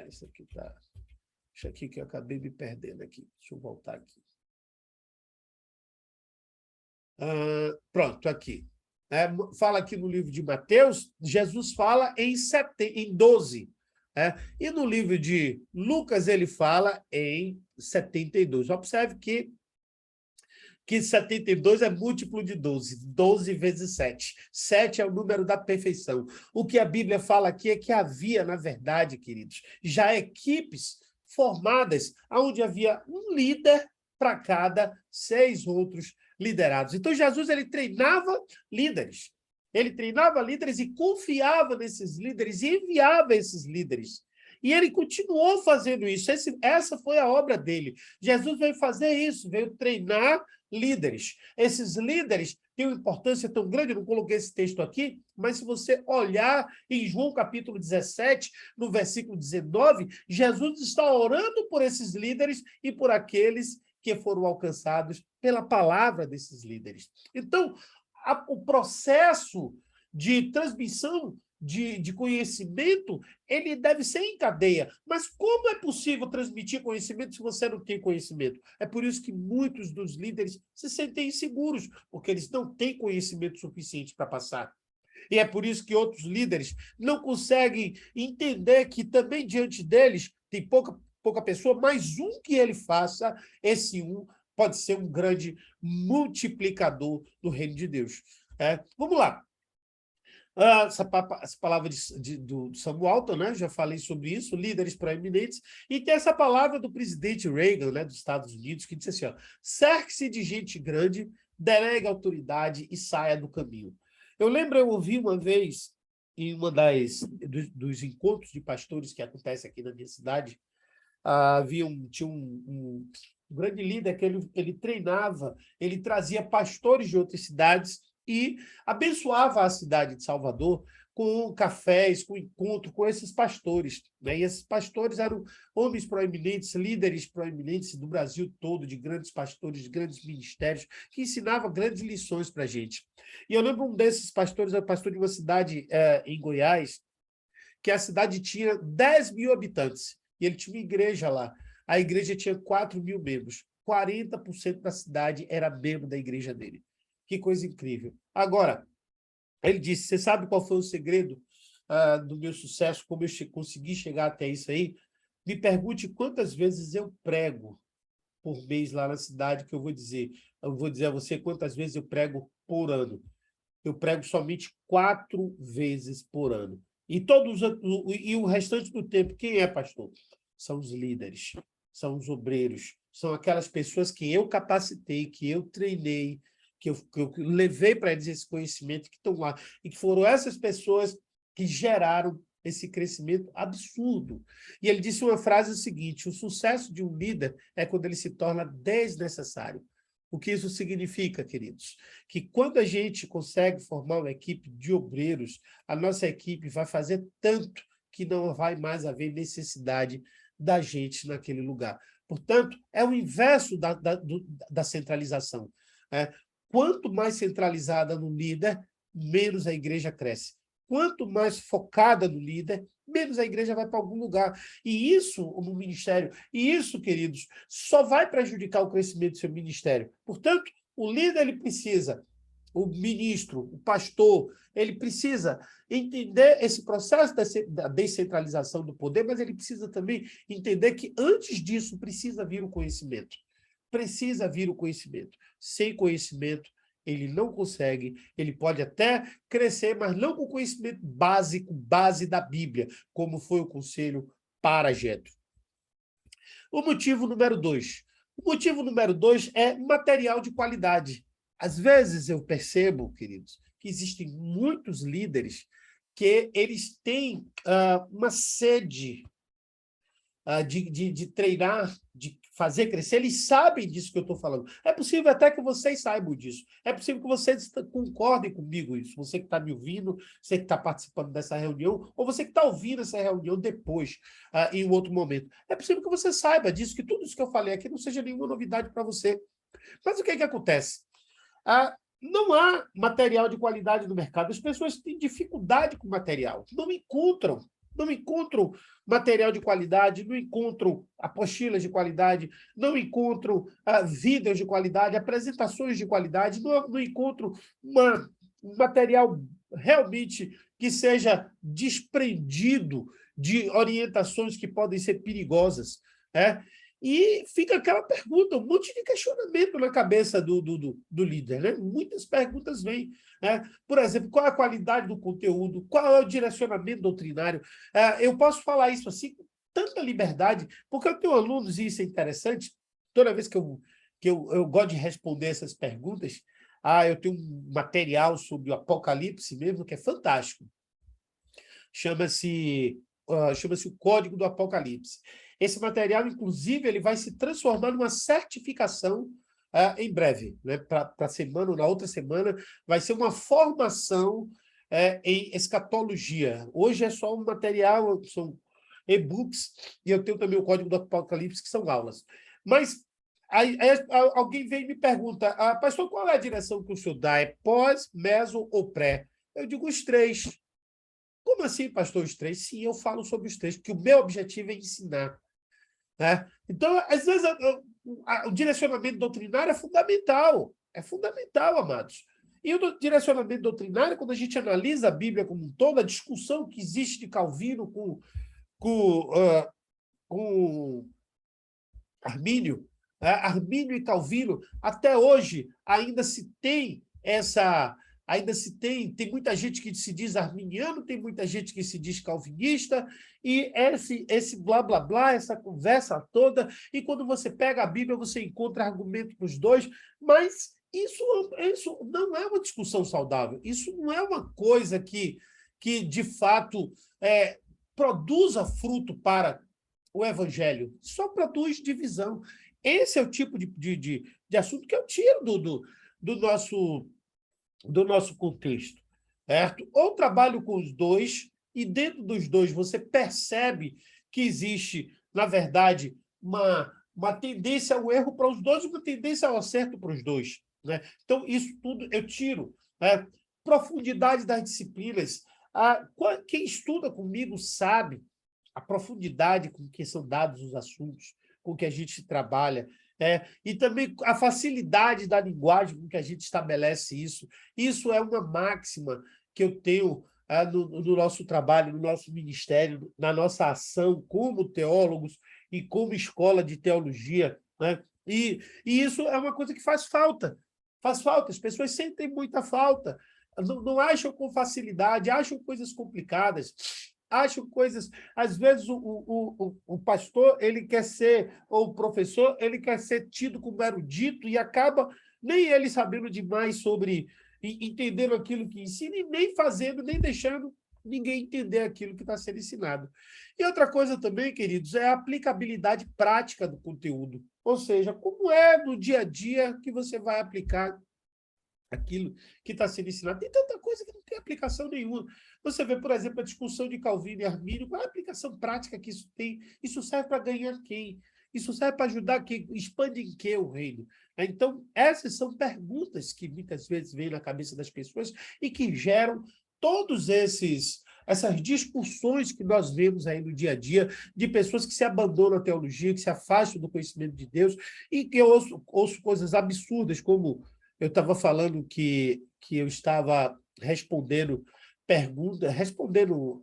Isso aqui tá... Isso aqui que eu acabei me perdendo aqui. Deixa eu voltar aqui. Pronto, aqui. Fala aqui no livro de Mateus, Jesus fala em 12. E no livro de Lucas, ele fala em 72. Observe que 72 é múltiplo de 12. 12 vezes 7. 7 é o número da perfeição. O que a Bíblia fala aqui é que havia, na verdade, queridos, já equipes formadas, onde havia um líder para cada 6 outros liderados. Então, Jesus ele treinava líderes. Ele treinava líderes e confiava nesses líderes e enviava esses líderes. E ele continuou fazendo isso. Essa foi a obra dele. Jesus veio fazer isso, veio treinar líderes. Esses líderes têm uma importância tão grande, eu não coloquei esse texto aqui, mas se você olhar em João capítulo 17, no versículo 19, Jesus está orando por esses líderes e por aqueles que foram alcançados pela palavra desses líderes. Então, o processo de transmissão de conhecimento, ele deve ser em cadeia. Mas como é possível transmitir conhecimento se você não tem conhecimento? É por isso que muitos dos líderes se sentem inseguros, porque eles não têm conhecimento suficiente para passar. E é por isso que outros líderes não conseguem entender que também diante deles tem pouca pessoa, mas um que ele faça, esse um pode ser um grande multiplicador do reino de Deus. Vamos lá. Essa palavra do Sam Walton, né? Já falei sobre isso, líderes proeminentes, e tem essa palavra do presidente Reagan, né, dos Estados Unidos, que disse assim, ó, cerque-se de gente grande, delegue autoridade e saia do caminho. Eu ouvi uma vez, em uma dos encontros de pastores que acontece aqui na minha cidade, tinha um grande líder que ele treinava, ele trazia pastores de outras cidades e abençoava a cidade de Salvador com cafés, com encontro com esses pastores. Né? E esses pastores eram homens proeminentes, líderes proeminentes do Brasil todo, de grandes pastores, de grandes ministérios, que ensinavam grandes lições para a gente. E eu lembro um desses pastores, era pastor de uma cidade em Goiás, que a cidade tinha 10 mil habitantes, e ele tinha uma igreja lá. A igreja tinha 4 mil membros. 40% da cidade era membro da igreja dele. Que coisa incrível. Agora, ele disse, você sabe qual foi o segredo do meu sucesso, como eu consegui chegar até isso aí? Me pergunte quantas vezes eu prego por mês lá na cidade, que eu vou dizer a você quantas vezes eu prego por ano. Eu prego somente 4 vezes por ano. E o restante do tempo, quem é pastor? São os líderes, são os obreiros, são aquelas pessoas que eu capacitei, que eu treinei, que eu levei para eles esse conhecimento, que estão lá. E que foram essas pessoas que geraram esse crescimento absurdo. E ele disse uma frase seguinte, o sucesso de um líder é quando ele se torna desnecessário. O que isso significa, queridos? Que quando a gente consegue formar uma equipe de obreiros, a nossa equipe vai fazer tanto que não vai mais haver necessidade da gente naquele lugar. Portanto, é o inverso da centralização. Quanto mais centralizada no líder, menos a igreja cresce. Quanto mais focada no líder, menos a igreja vai para algum lugar. E isso, no ministério, queridos, só vai prejudicar o crescimento do seu ministério. Portanto, o líder, ele precisa, o ministro, o pastor, ele precisa entender esse processo da descentralização do poder, mas ele precisa também entender que, antes disso, precisa vir o conhecimento. Precisa vir o conhecimento. Sem conhecimento, ele não consegue, ele pode até crescer, mas não com conhecimento básico, base da Bíblia, como foi o conselho para Jetro. O motivo número 2. O motivo número 2 é material de qualidade. Às vezes eu percebo, queridos, que existem muitos líderes que eles têm uma sede de treinar, de fazer crescer, eles sabem disso que eu estou falando. É possível até que vocês saibam disso. É possível que vocês concordem comigo isso. Você que está me ouvindo, você que está participando dessa reunião, ou você que está ouvindo essa reunião depois, em um outro momento. É possível que você saiba disso, que tudo isso que eu falei aqui não seja nenhuma novidade para você. Mas o que é que acontece? Não há material de qualidade no mercado. As pessoas têm dificuldade com material. Não encontram material de qualidade, não encontram apostilas de qualidade, não encontram vídeos de qualidade, apresentações de qualidade, não encontram um material realmente que seja desprendido de orientações que podem ser perigosas. E fica aquela pergunta, um monte de questionamento na cabeça do líder, né? Muitas perguntas vêm. Por exemplo, qual é a qualidade do conteúdo? Qual é o direcionamento doutrinário? Eu posso falar isso assim com tanta liberdade, porque eu tenho alunos, e isso é interessante, toda vez que eu gosto de responder essas perguntas, eu tenho um material sobre o Apocalipse mesmo, que é fantástico. Chama-se o Código do Apocalipse. Esse material, inclusive, ele vai se transformar numa certificação em breve, né? Para a semana ou na outra semana, vai ser uma formação em escatologia. Hoje é só um material, são e-books, e eu tenho também o Código do Apocalipse, que são aulas. Mas aí alguém vem e me pergunta, pastor, qual é a direção que o senhor dá? É pós, meso ou pré? Eu digo os três. Como assim, pastor, os três? Sim, eu falo sobre os três, porque o meu objetivo é ensinar. Então, às vezes, o direcionamento doutrinário é fundamental, amados. E o direcionamento doutrinário, quando a gente analisa a Bíblia como um todo, a discussão que existe de Calvino com Armínio, Armínio e Calvino, até hoje tem muita gente que se diz arminiano, tem muita gente que se diz calvinista, e esse blá, blá, blá, essa conversa toda, e quando você pega a Bíblia, você encontra argumento para os dois, mas isso não é uma discussão saudável, isso não é uma coisa que de fato, produza fruto para o evangelho, só produz divisão. Esse é o tipo de assunto que eu tiro do nosso contexto, certo? Ou trabalho com os dois, e dentro dos dois você percebe que existe, na verdade, uma tendência ao erro para os dois e uma tendência ao acerto para os dois. Né? Então, isso tudo eu tiro. Profundidade das disciplinas. Quem estuda comigo sabe a profundidade com que são dados os assuntos, com que a gente trabalha, e também a facilidade da linguagem com que a gente estabelece isso. Isso é uma máxima que eu tenho no nosso trabalho, no nosso ministério, na nossa ação como teólogos e como escola de teologia. Né? E isso é uma coisa que faz falta. Faz falta, as pessoas sentem muita falta. Não acham com facilidade, acham coisas complicadas, acham coisas... Às vezes, o pastor, ele quer ser, ou o professor, ele quer ser tido como erudito e acaba nem ele sabendo demais sobre, entendendo aquilo que ensina, e nem fazendo, nem deixando ninguém entender aquilo que está sendo ensinado. E outra coisa também, queridos, é a aplicabilidade prática do conteúdo. Ou seja, como é no dia a dia que você vai aplicar aquilo que está sendo ensinado. Tem tanta coisa que não tem aplicação nenhuma. Você vê, por exemplo, a discussão de Calvino e Armínio, qual é a aplicação prática que isso tem? Isso serve para ganhar quem? Isso serve para ajudar quem? Expande em que o reino? Então, essas são perguntas que muitas vezes vêm na cabeça das pessoas e que geram todos essas discussões que nós vemos aí no dia a dia, de pessoas que se abandonam à teologia, que se afastam do conhecimento de Deus, e que eu ouço coisas absurdas, como eu estava falando que eu estava respondendo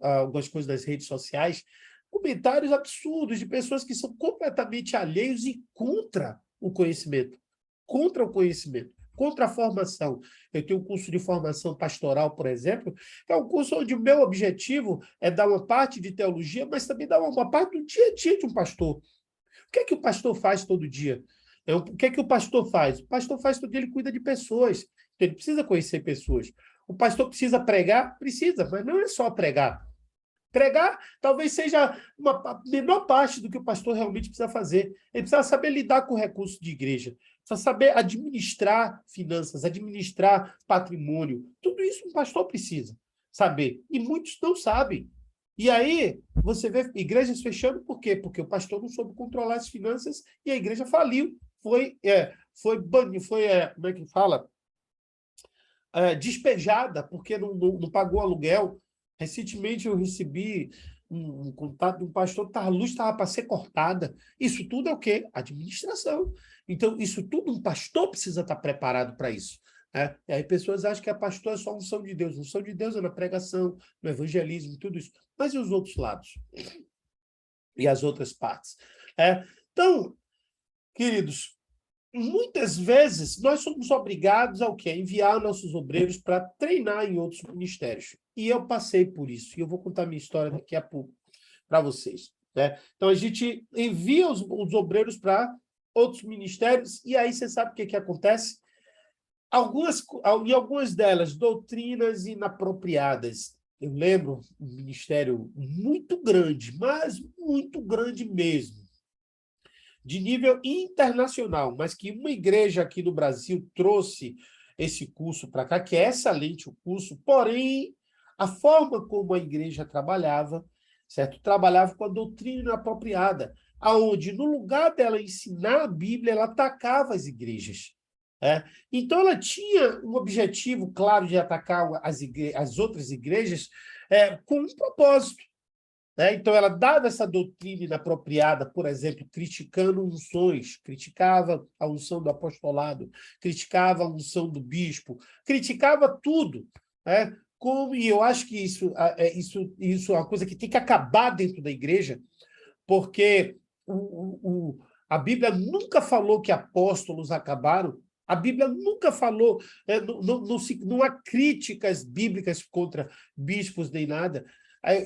algumas coisas das redes sociais, comentários absurdos de pessoas que são completamente alheios e contra o conhecimento, contra a formação. Eu tenho um curso de formação pastoral, por exemplo, que é um curso onde o meu objetivo é dar uma parte de teologia, mas também dar uma parte do dia a dia de um pastor. O que é que o pastor faz todo dia? O que é que o pastor faz? O pastor faz todo dia, ele cuida de pessoas. Então, ele precisa conhecer pessoas. O pastor precisa pregar? Precisa, mas não é só pregar. Pregar talvez seja a menor parte do que o pastor realmente precisa fazer. Ele precisa saber lidar com o recurso de igreja, precisa saber administrar finanças, administrar patrimônio. Tudo isso um pastor precisa saber. E muitos não sabem. E aí você vê igrejas fechando por quê? Porque o pastor não soube controlar as finanças e a igreja faliu. Foi banido, como é que fala? Despejada, porque não pagou aluguel. Recentemente eu recebi um contato de um pastor que a luz estava para ser cortada. Isso tudo é o quê? Administração. Então, isso tudo, um pastor precisa estar preparado para isso. Né? E aí pessoas acham que a pastor é só unção de Deus. Unção de Deus é na pregação, no evangelismo, tudo isso. Mas e os outros lados? E as outras partes? Então, queridos, muitas vezes nós somos obrigados ao quê? A enviar nossos obreiros para treinar em outros ministérios. E eu passei por isso. E eu vou contar minha história daqui a pouco para vocês. Né? Então, a gente envia os obreiros para outros ministérios e aí você sabe o que acontece? Em algumas delas, doutrinas inapropriadas. Eu lembro um ministério muito grande, mas muito grande mesmo, de nível internacional, mas que uma igreja aqui no Brasil trouxe esse curso para cá, que é excelente o curso, porém, a forma como a igreja trabalhava, certo? Trabalhava com a doutrina inapropriada, aonde, no lugar dela ensinar a Bíblia, ela atacava as igrejas. Então, ela tinha um objetivo claro de atacar as outras igrejas com um propósito. Então, ela dava essa doutrina inapropriada, por exemplo, criticando unções, criticava a unção do apostolado, criticava a unção do bispo, criticava tudo. E eu acho que isso é uma coisa que tem que acabar dentro da igreja, porque a Bíblia nunca falou que apóstolos acabaram, a Bíblia nunca falou, não há críticas bíblicas contra bispos nem nada.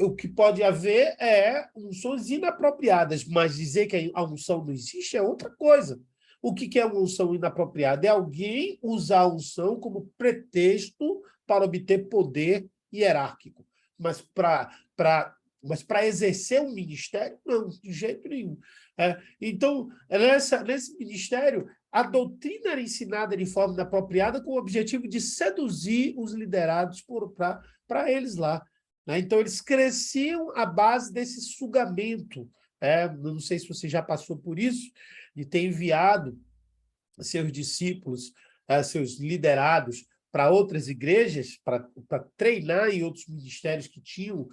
O que pode haver é unções inapropriadas, mas dizer que a unção não existe é outra coisa. O que é uma unção inapropriada? É alguém usar a unção como pretexto para obter poder hierárquico. Mas para exercer um ministério, não, de jeito nenhum. Então, nesse ministério, a doutrina era ensinada de forma inapropriada com o objetivo de seduzir os liderados para eles lá. Então, eles cresciam à base desse sugamento. Não sei se você já passou por isso, de ter enviado seus discípulos, seus liderados, para outras igrejas, para treinar em outros ministérios que tinham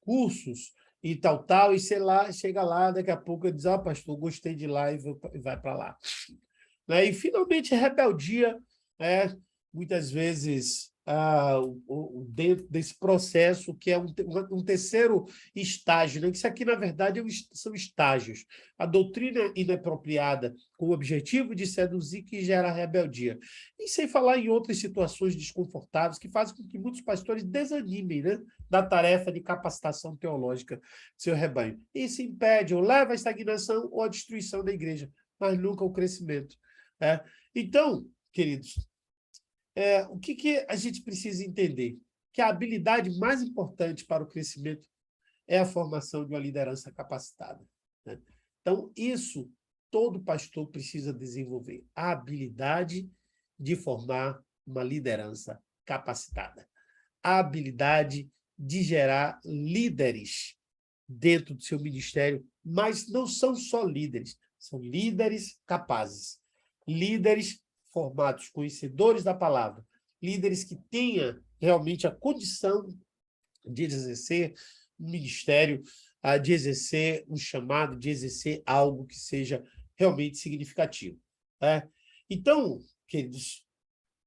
cursos e tal, e sei lá, chega lá, daqui a pouco ele diz, pastor, gostei de ir lá e vai para lá. E, finalmente, a rebeldia, muitas vezes, dentro desse processo, que é um terceiro estágio, que isso aqui, na verdade, são estágios. A doutrina inapropriada, com o objetivo de seduzir, que gera rebeldia. E sem falar em outras situações desconfortáveis, que fazem com que muitos pastores desanimem, da tarefa de capacitação teológica do seu rebanho. Isso impede ou leva à estagnação ou à destruição da igreja, mas nunca ao crescimento. Então, queridos, o que a gente precisa entender? Que a habilidade mais importante para o crescimento é a formação de uma liderança capacitada. Então, isso todo pastor precisa desenvolver, a habilidade de formar uma liderança capacitada, a habilidade de gerar líderes dentro do seu ministério, mas não são só líderes, são líderes capazes, líderes formados, conhecedores da palavra, líderes que tenham realmente a condição de exercer um ministério, de exercer um chamado, de exercer algo que seja realmente significativo. Então, queridos,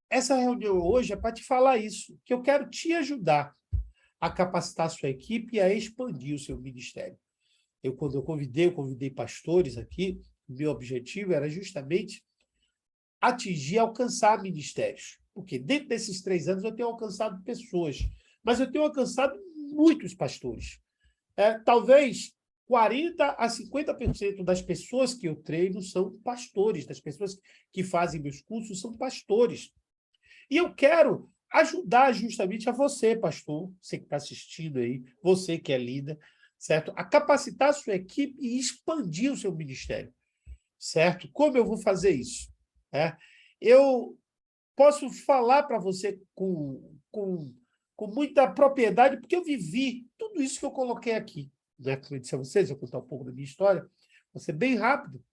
essa reunião hoje é para te falar isso, que eu quero te ajudar a capacitar a sua equipe e a expandir o seu ministério. Quando eu convidei pastores aqui, o meu objetivo era justamente atingir, alcançar ministérios. Porque dentro desses 3 anos eu tenho alcançado pessoas, mas eu tenho alcançado muitos pastores. Talvez 40% a 50% das pessoas que eu treino são pastores, das pessoas que fazem meus cursos são pastores. E eu quero ajudar justamente a você, pastor, você que está assistindo aí, você que é líder, certo? A capacitar a sua equipe e expandir o seu ministério, certo? Como eu vou fazer isso? Eu posso falar para você com muita propriedade, porque eu vivi tudo isso que eu coloquei aqui. Né? Como eu disse a vocês, eu vou contar um pouco da minha história, vai ser bem rápido.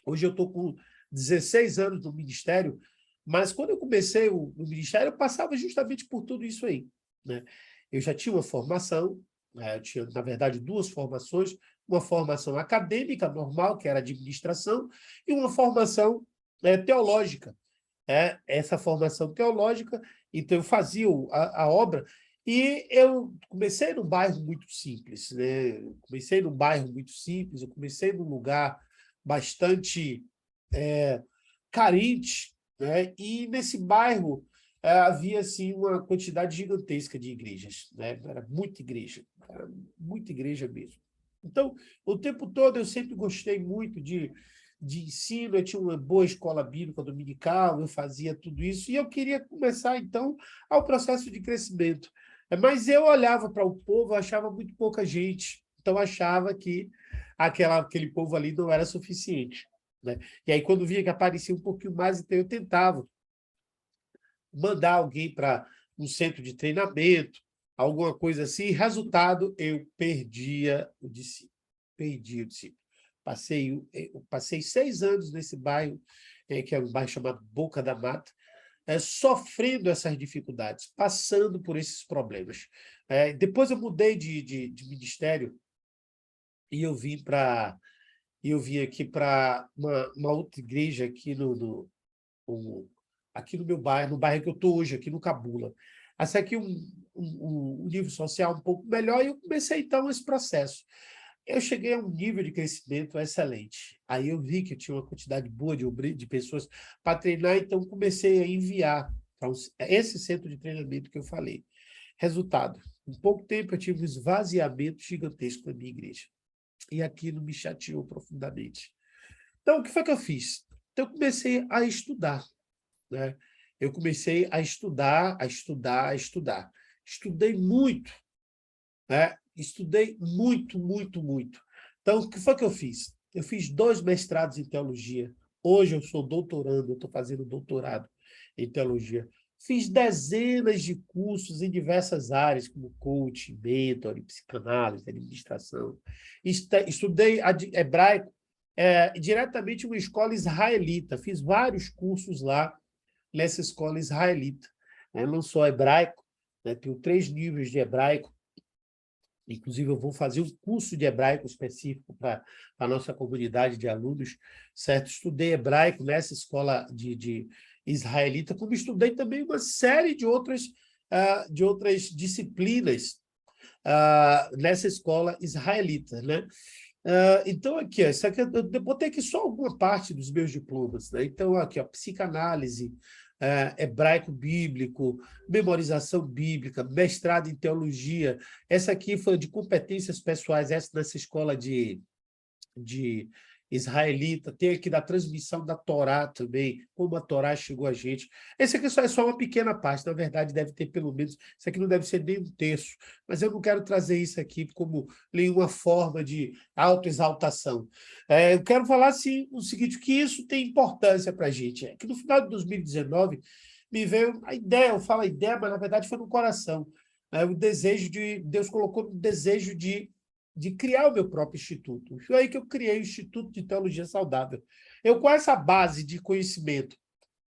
Hoje eu estou com 16 anos no ministério, mas quando eu comecei o ministério, eu passava justamente por tudo isso aí. Né? Eu já tinha uma formação, eu tinha, na verdade, duas formações, uma formação acadêmica normal, que era administração, e uma formação teológica. Essa formação teológica, então eu fazia a obra, e eu comecei num bairro muito simples, né? Comecei num bairro muito simples, eu comecei num lugar bastante carente, né? E nesse bairro havia assim, uma quantidade gigantesca de igrejas, né? Era muita igreja mesmo. Então, o tempo todo eu sempre gostei muito de ensino, eu tinha uma boa escola bíblica dominical, eu fazia tudo isso, e eu queria começar, então, ao processo de crescimento. Mas eu olhava para o povo, eu achava muito pouca gente, então eu achava que aquele povo ali não era suficiente. Né? E aí, quando via que aparecia um pouquinho mais, então eu tentava mandar alguém para um centro de treinamento, alguma coisa assim. Resultado, eu perdia o discípulo. Perdi o discípulo. Passei 6 anos nesse bairro, que é um bairro chamado Boca da Mata, sofrendo essas dificuldades, passando por esses problemas. Depois eu mudei de ministério e eu vim aqui para uma outra igreja aqui aqui no meu bairro, no bairro que eu estou hoje, aqui no Cabula. Essa aqui um nível social um pouco melhor, e eu comecei, então, esse processo. Eu cheguei a um nível de crescimento excelente. Aí eu vi que eu tinha uma quantidade boa de pessoas para treinar, então comecei a enviar para esse centro de treinamento que eu falei. Resultado, em pouco tempo eu tive um esvaziamento gigantesco na minha igreja. E aquilo me chateou profundamente. Então, o que foi que eu fiz? Então, eu comecei a estudar. Né? Eu comecei a estudar, a estudar, a estudar. Estudei muito, né? Estudei muito, muito, muito. Então, o que foi que eu fiz? Eu fiz 2 mestrados em teologia. Hoje eu sou doutorando, eu estou fazendo doutorado em teologia. Fiz dezenas de cursos em diversas áreas, como coaching, mentor, psicanálise, administração. Estudei hebraico diretamente em uma escola israelita. Fiz vários cursos lá nessa escola israelita. Não só hebraico, né? Tenho 3 níveis de hebraico. Inclusive, eu vou fazer um curso de hebraico específico para a nossa comunidade de alunos, certo? Estudei hebraico nessa escola de israelita, como estudei também uma série de outras disciplinas nessa escola israelita, né? Então, aqui, isso aqui, eu botei aqui só alguma parte dos meus diplomas. Né? Então, aqui, psicanálise, hebraico bíblico, memorização bíblica, mestrado em teologia. Essa aqui foi de competências pessoais, essa nessa escola de israelita. Tem aqui da transmissão da Torá também, como a Torá chegou a gente. Esse aqui é só uma pequena parte, na verdade deve ter pelo menos, isso aqui não deve ser nem um terço, mas eu não quero trazer isso aqui como nenhuma forma de autoexaltação. Eu quero falar assim, o seguinte, que isso tem importância para a gente. Que no final de 2019 me veio a ideia, eu falo a ideia, mas na verdade foi no coração. O desejo Deus colocou o desejo de criar o meu próprio instituto. Foi aí que eu criei o Instituto de Teologia Saudável. Eu, com essa base de conhecimento,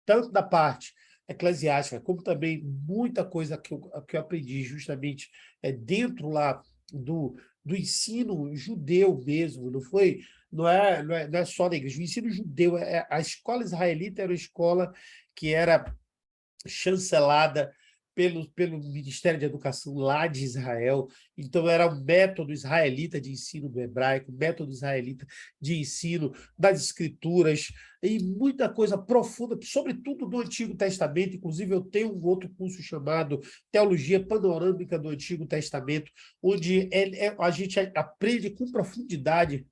tanto da parte eclesiástica, como também muita coisa que eu aprendi justamente dentro lá do ensino judeu mesmo, não é só na igreja, o ensino judeu, a escola israelita era uma escola que era chancelada pelo Ministério de Educação lá de Israel. Então, era o método israelita de ensino do hebraico, método israelita de ensino das escrituras, e muita coisa profunda, sobretudo do Antigo Testamento. Inclusive, eu tenho um outro curso chamado Teologia Panorâmica do Antigo Testamento, onde a gente aprende com profundidade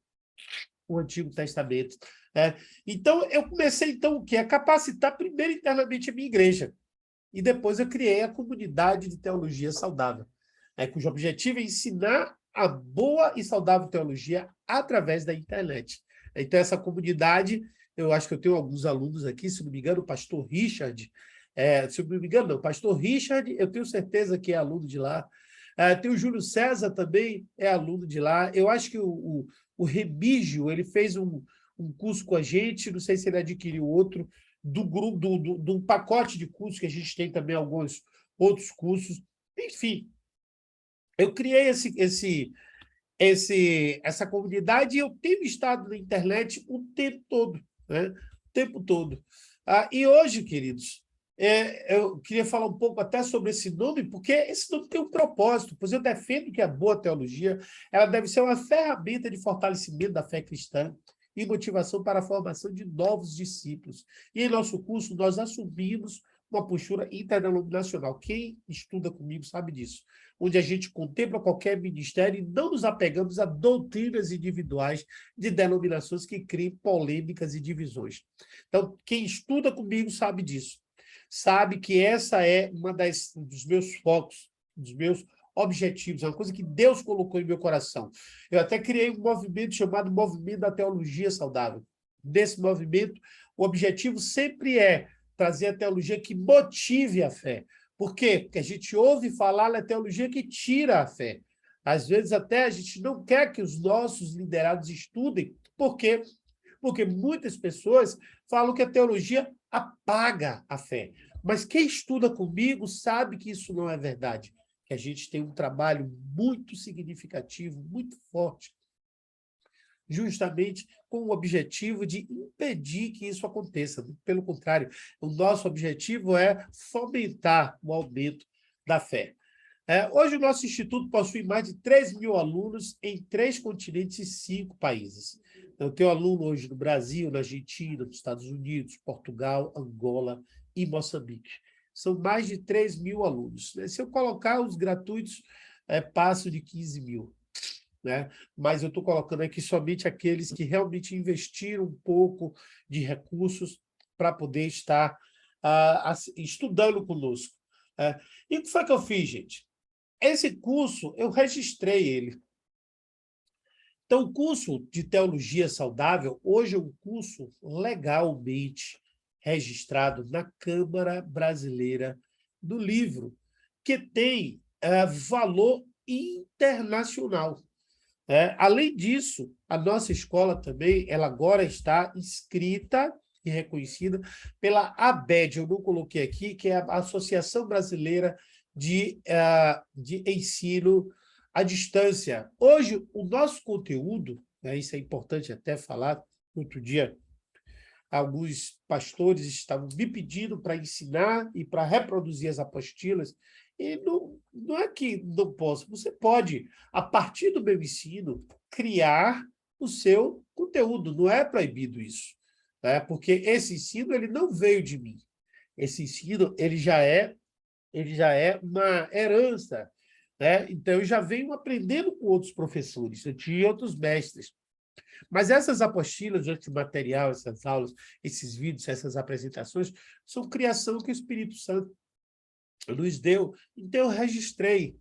o Antigo Testamento. Então, eu comecei, então, o quê? A capacitar primeiro internamente a minha igreja. e depois eu criei a comunidade de teologia saudável, cujo objetivo é ensinar a boa e saudável teologia através da internet. Então, essa comunidade, eu acho que eu tenho alguns alunos aqui, se não me engano, o pastor Richard, se não me engano, não, o pastor Richard, eu tenho certeza que é aluno de lá. Tem o Júlio César também, é aluno de lá. Eu acho que o Remígio, ele fez um curso com a gente, não sei se ele adquiriu outro, do grupo, do pacote de cursos, que a gente tem também alguns outros cursos. Enfim, eu criei essa comunidade e eu tenho estado na internet o tempo todo, né? O tempo todo. E hoje, queridos, eu queria falar um pouco até sobre esse nome, porque esse nome tem um propósito, pois eu defendo que a boa teologia ela deve ser uma ferramenta de fortalecimento da fé cristã e motivação para a formação de novos discípulos. E em nosso curso, nós assumimos uma postura interdenominacional. Quem estuda comigo sabe disso, onde a gente contempla qualquer ministério e não nos apegamos a doutrinas individuais de denominações que criem polêmicas e divisões. Então, quem estuda comigo sabe disso. Sabe que essa é um dos meus focos, dos meus objetivos, é uma coisa que Deus colocou em meu coração. Eu até criei um movimento chamado Movimento da Teologia Saudável. Nesse movimento, o objetivo sempre é trazer a teologia que motive a fé. Por quê? Porque a gente ouve falar na teologia que tira a fé. Às vezes até a gente não quer que os nossos liderados estudem. Por quê? Porque muitas pessoas falam que a teologia apaga a fé. Mas quem estuda comigo sabe que isso não é verdade. Que a gente tem um trabalho muito significativo, muito forte, justamente com o objetivo de impedir que isso aconteça. Pelo contrário, o nosso objetivo é fomentar o aumento da fé. Hoje, o nosso instituto possui mais de 3.000 alunos em 3 continentes e 5 países. Eu tenho aluno hoje no Brasil, na Argentina, nos Estados Unidos, Portugal, Angola e Moçambique. São mais de 3.000 alunos. Se eu colocar os gratuitos, passo de 15.000. Né? Mas eu estou colocando aqui somente aqueles que realmente investiram um pouco de recursos para poder estar estudando conosco. E o que foi que eu fiz, gente? Esse curso, eu registrei ele. Então, o curso de Teologia Saudável, hoje é um curso legalmente registrado na Câmara Brasileira do Livro, que tem valor internacional. Além disso, a nossa escola também, ela agora está inscrita e reconhecida pela ABED, eu não coloquei aqui, que é a Associação Brasileira de Ensino à Distância. Hoje, o nosso conteúdo, isso é importante até falar, outro dia, alguns pastores estavam me pedindo para ensinar e para reproduzir as apostilas, e não é que não posso, você pode, a partir do meu ensino, criar o seu conteúdo, não é proibido isso, né? Porque esse ensino ele não veio de mim, esse ensino ele já é uma herança, né? Então eu já venho aprendendo com outros professores, eu tinha outros mestres. Mas essas apostilas, esse material, essas aulas, esses vídeos, essas apresentações, são criação que o Espírito Santo nos deu. Então, eu registrei.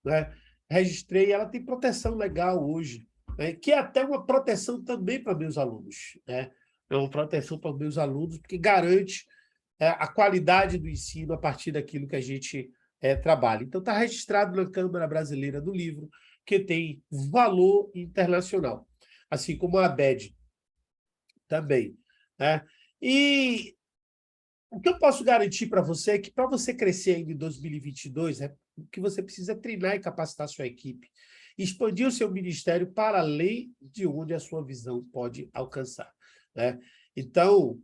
Né? Registrei, ela tem proteção legal hoje, né? Que é até uma proteção também para meus alunos. Né? É uma proteção para meus alunos, porque garante a qualidade do ensino a partir daquilo que a gente trabalha. Então, está registrado na Câmara Brasileira do Livro, que tem valor internacional, assim como a ABED também. Né? E o que eu posso garantir para você é que, para você crescer ainda em 2022, o que você precisa é treinar e capacitar a sua equipe, expandir o seu ministério para além de onde a sua visão pode alcançar. Né? Então,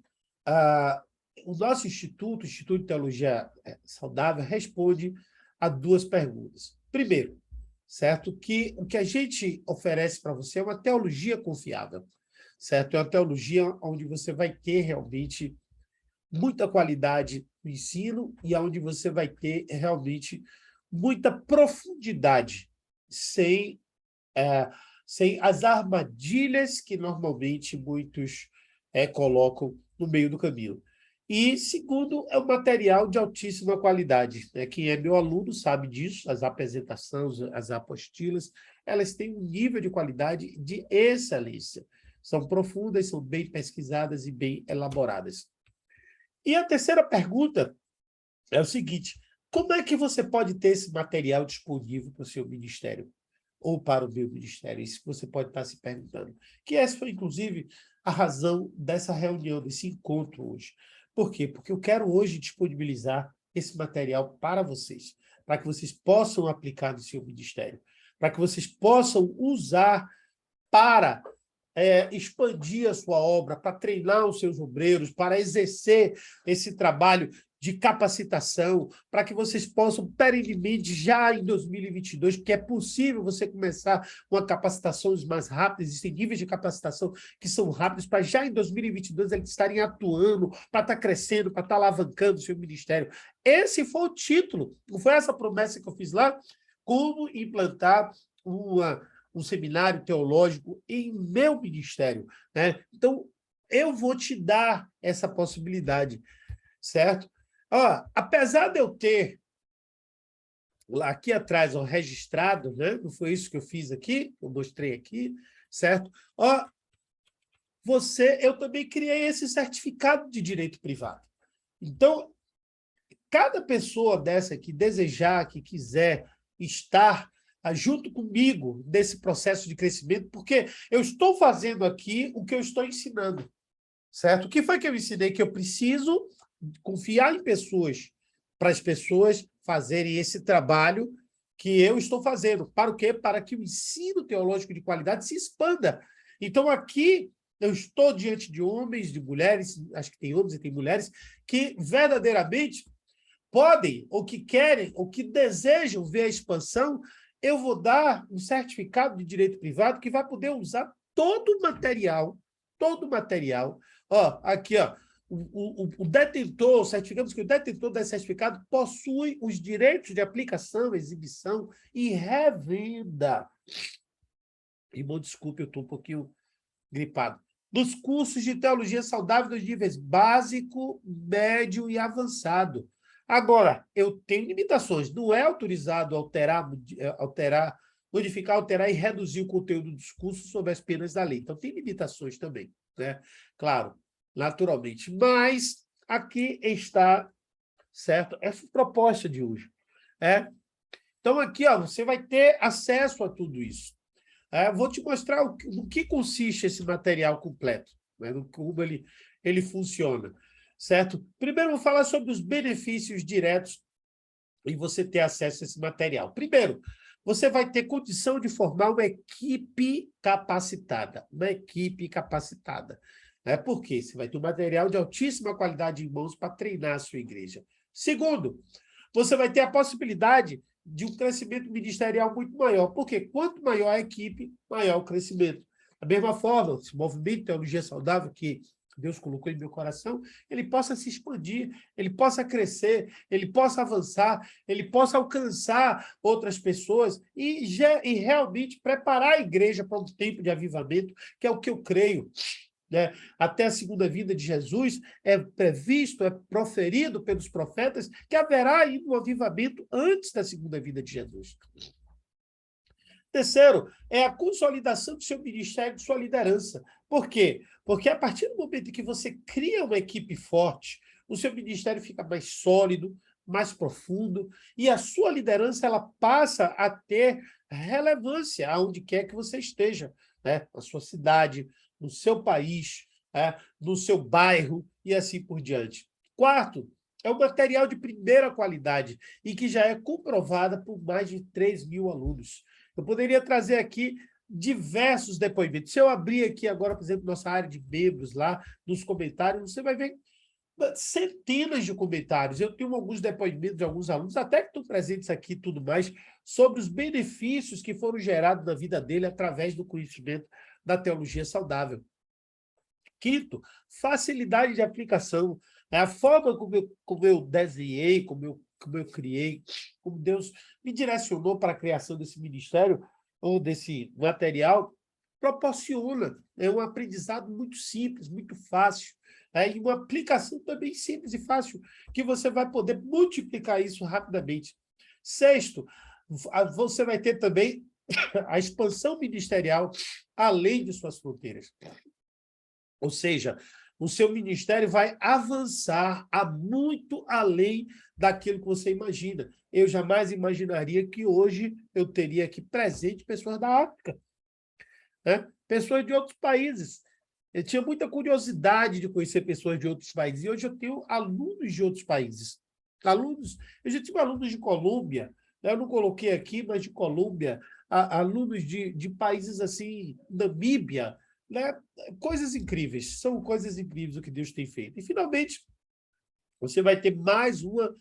o nosso instituto, o Instituto de Teologia Saudável, responde a 2 perguntas. Primeiro, certo? Que o que a gente oferece para você é uma teologia confiável, certo? É uma teologia onde você vai ter realmente muita qualidade no ensino e onde você vai ter realmente muita profundidade, sem, sem as armadilhas que normalmente muitos colocam no meio do caminho. E, segundo, é um material de altíssima qualidade, né? Quem é meu aluno sabe disso, as apresentações, as apostilas, elas têm um nível de qualidade de excelência. São profundas, são bem pesquisadas e bem elaboradas. E a terceira pergunta é o seguinte: como é que você pode ter esse material disponível para o seu ministério? Ou para o meu ministério? Isso você pode estar se perguntando. Que essa foi, inclusive, a razão dessa reunião, desse encontro hoje. Por quê? Porque eu quero hoje disponibilizar esse material para vocês, para que vocês possam aplicar no seu ministério, para que vocês possam usar para expandir a sua obra, para treinar os seus obreiros, para exercer esse trabalho de capacitação, para que vocês possam perenemente, já em 2022, porque é possível você começar uma capacitações mais rápidas, existem níveis de capacitação que são rápidos, para já em 2022 eles estarem atuando, para estar crescendo, para estar alavancando o seu ministério. Esse foi o título, não foi essa promessa que eu fiz lá? Como implantar um seminário teológico em meu ministério, né? Então, eu vou te dar essa possibilidade, certo? Ó, apesar de eu ter lá aqui atrás, ó, registrado, né? Não foi isso que eu fiz aqui, eu mostrei aqui, certo? Ó, eu também criei esse certificado de direito privado. Então, cada pessoa dessa que desejar, que quiser estar junto comigo nesse processo de crescimento, porque eu estou fazendo aqui o que eu estou ensinando, certo? O que foi que eu ensinei? Que eu preciso confiar em pessoas, para as pessoas fazerem esse trabalho que eu estou fazendo. Para o quê? Para que o ensino teológico de qualidade se expanda. Então, aqui, eu estou diante de homens, de mulheres, acho que tem homens e tem mulheres, que verdadeiramente podem, ou que querem, ou que desejam ver a expansão. Eu vou dar um certificado de direito privado que vai poder usar todo o material. Ó, aqui, ó, o detentor, certificamos que o detentor desse certificado possui os direitos de aplicação, exibição e revenda. Irmão, desculpe, eu estou um pouquinho gripado. Dos cursos de teologia saudável dos níveis básico, médio e avançado. Agora, eu tenho limitações. Não é autorizado modificar, alterar e reduzir o conteúdo dos cursos sob as penas da lei. Então, tem limitações também, né? Claro, naturalmente. Mas aqui está, certo? Essa proposta de hoje. Então, aqui, ó, você vai ter acesso a tudo isso. Vou te mostrar no que consiste esse material completo, né? Como ele funciona, certo? Primeiro, vou falar sobre os benefícios diretos em você ter acesso a esse material. Primeiro, você vai ter condição de formar uma equipe capacitada. Por quê? Você vai ter um material de altíssima qualidade em mãos para treinar a sua igreja. Segundo, você vai ter a possibilidade de um crescimento ministerial muito maior. Porque quanto maior a equipe, maior o crescimento. Da mesma forma, esse movimento de teologia saudável que Deus colocou em meu coração, ele possa se expandir, ele possa crescer, ele possa avançar, ele possa alcançar outras pessoas e realmente preparar a igreja para um tempo de avivamento, que é o que eu creio. Né? Até a segunda vinda de Jesus, é previsto, é proferido pelos profetas que haverá ainda um avivamento antes da segunda vinda de Jesus. Terceiro, é a consolidação do seu ministério, de sua liderança. Por quê? Porque a partir do momento em que você cria uma equipe forte, o seu ministério fica mais sólido, mais profundo, e a sua liderança ela passa a ter relevância aonde quer que você esteja, né? Na sua cidade, no seu país, no seu bairro e assim por diante. Quarto, é um material de primeira qualidade e que já é comprovada por mais de 3.000 alunos. Eu poderia trazer aqui diversos depoimentos. Se eu abrir aqui agora, por exemplo, nossa área de membros lá, nos comentários, você vai ver centenas de comentários. Eu tenho alguns depoimentos de alguns alunos, até que estão presentes aqui e tudo mais, sobre os benefícios que foram gerados na vida dele através do conhecimento da teologia saudável. Quinto, facilidade de aplicação. É a forma como eu desenhei, como eu criei, como Deus me direcionou para a criação desse ministério ou desse material, proporciona. É um aprendizado muito simples, muito fácil, e uma aplicação também simples e fácil, que você vai poder multiplicar isso rapidamente. Sexto, você vai ter também a expansão ministerial além de suas fronteiras. Ou seja, o seu ministério vai avançar a muito além daquilo que você imagina. Eu jamais imaginaria que hoje eu teria aqui presente pessoas da África, né? Pessoas de outros países. Eu tinha muita curiosidade de conhecer pessoas de outros países, e hoje eu tenho alunos de outros países. Alunos, eu já tive alunos de Colômbia, né? Eu não coloquei aqui, mas de Colômbia, alunos de países assim, Namíbia, né? Coisas incríveis, são coisas incríveis o que Deus tem feito. E, finalmente, você vai ter mais uma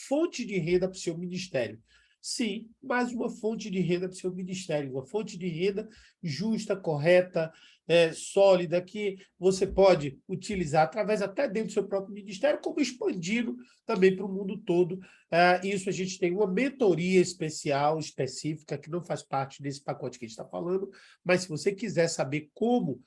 fonte de renda para o seu ministério. Sim, mais uma fonte de renda para o seu ministério, uma fonte de renda justa, correta, sólida, que você pode utilizar através até dentro do seu próprio ministério, como expandindo também para o mundo todo. Isso a gente tem uma mentoria especial, específica, que não faz parte desse pacote que a gente está falando, mas se você quiser saber como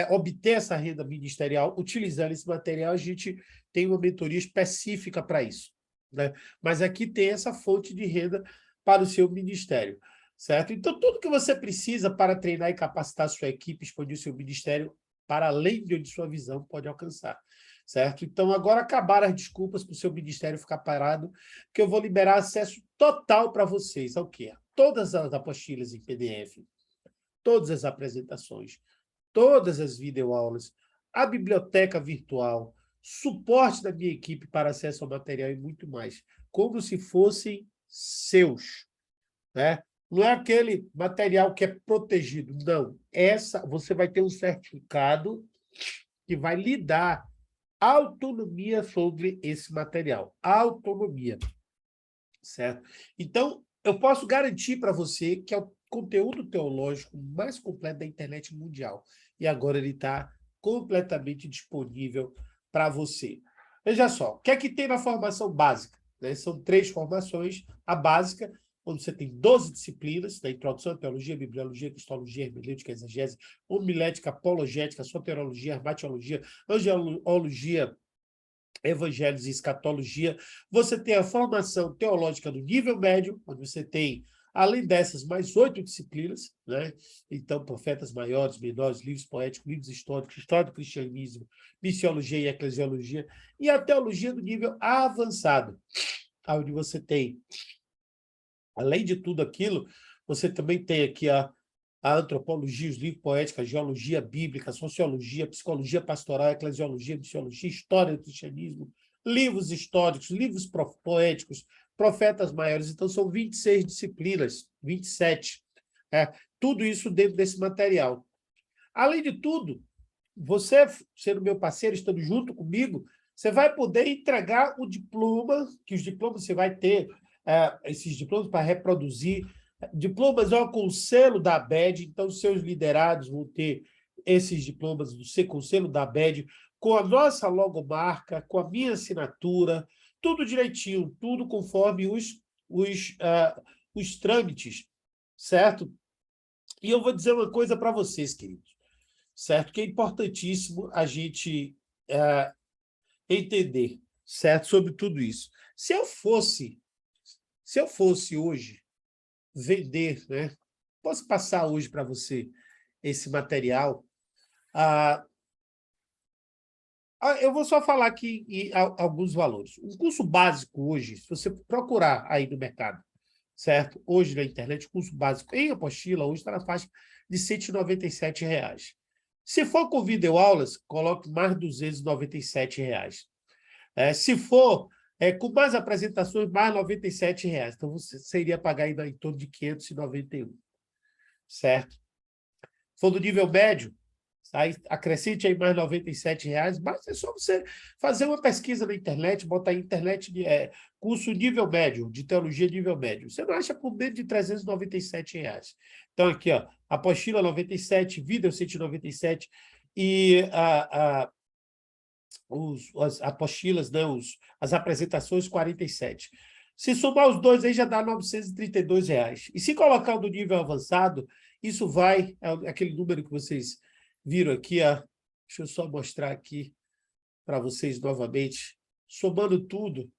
obter essa renda ministerial utilizando esse material, a gente tem uma mentoria específica para isso, né? Mas aqui tem essa fonte de renda para o seu ministério, certo? Então, tudo que você precisa para treinar e capacitar a sua equipe, expandir o seu ministério para além de onde sua visão pode alcançar, certo? Então, agora acabaram as desculpas para o seu ministério ficar parado, que eu vou liberar acesso total para vocês ao quê? Todas as apostilas em PDF, todas as apresentações, todas as videoaulas, a biblioteca virtual, suporte da minha equipe para acesso ao material e muito mais, como se fossem seus, né? Não é aquele material que é protegido, não. Você vai ter um certificado que vai lhe dar autonomia sobre esse material. Autonomia, certo? Então, eu posso garantir para você que é o conteúdo teológico mais completo da internet mundial. E agora ele está completamente disponível para você. Veja só, o que é que tem na formação básica? Né? São 3 formações. A básica, onde você tem 12 disciplinas, da introdução à teologia, bibliologia, cristologia, hermenêutica, exegese, homilética, apologética, soteriologia, armatiologia, angelologia, evangelhos e escatologia. Você tem a formação teológica do nível médio, onde você tem, além dessas, mais 8 disciplinas, né? Então, profetas maiores, menores, livros poéticos, livros históricos, história do cristianismo, missiologia e eclesiologia, e a teologia do nível avançado, onde você tem, além de tudo aquilo, você também tem aqui a antropologia, os livros poéticos, a geologia bíblica, a sociologia, a psicologia pastoral, a eclesiologia, a missiologia, história do cristianismo, livros históricos, livros poéticos, profetas maiores. Então, são 26 disciplinas, 27. Tudo isso dentro desse material. Além de tudo, você, sendo meu parceiro, estando junto comigo, você vai poder entregar o diploma, que os diplomas você vai ter, esses diplomas para reproduzir, diplomas com o selo da ABED, então seus liderados vão ter esses diplomas com o selo da ABED, com a nossa logomarca, com a minha assinatura, tudo direitinho, tudo conforme os trâmites, certo? E eu vou dizer uma coisa para vocês, queridos, certo? Que é importantíssimo a gente entender, certo? Sobre tudo isso. Se eu fosse hoje vender, né? Posso passar hoje para você esse material. Eu vou só falar aqui alguns valores. Um curso básico hoje, se você procurar aí no mercado, certo? Hoje na internet, curso básico em apostila, hoje está na faixa de R$ 197. Se for com videoaulas, coloque mais R$ 297. Se for com mais apresentações, mais R$ 97. Então, você iria pagar ainda em torno de R$ 591, certo? Se for do nível médio, aí acrescente aí mais R$ 97, mas é só você fazer uma pesquisa na internet, botar aí internet curso nível médio, de teologia nível médio. Você não acha por menos de R$ 397. Então, aqui, ó, apostila 97, vídeo 197 e as apostilas, né, as apresentações 47. Se somar os dois, aí já dá R$ 932. E se colocar o do nível avançado, isso vai, aquele número que vocês viram aqui, ó, deixa eu só mostrar aqui para vocês novamente, somando tudo,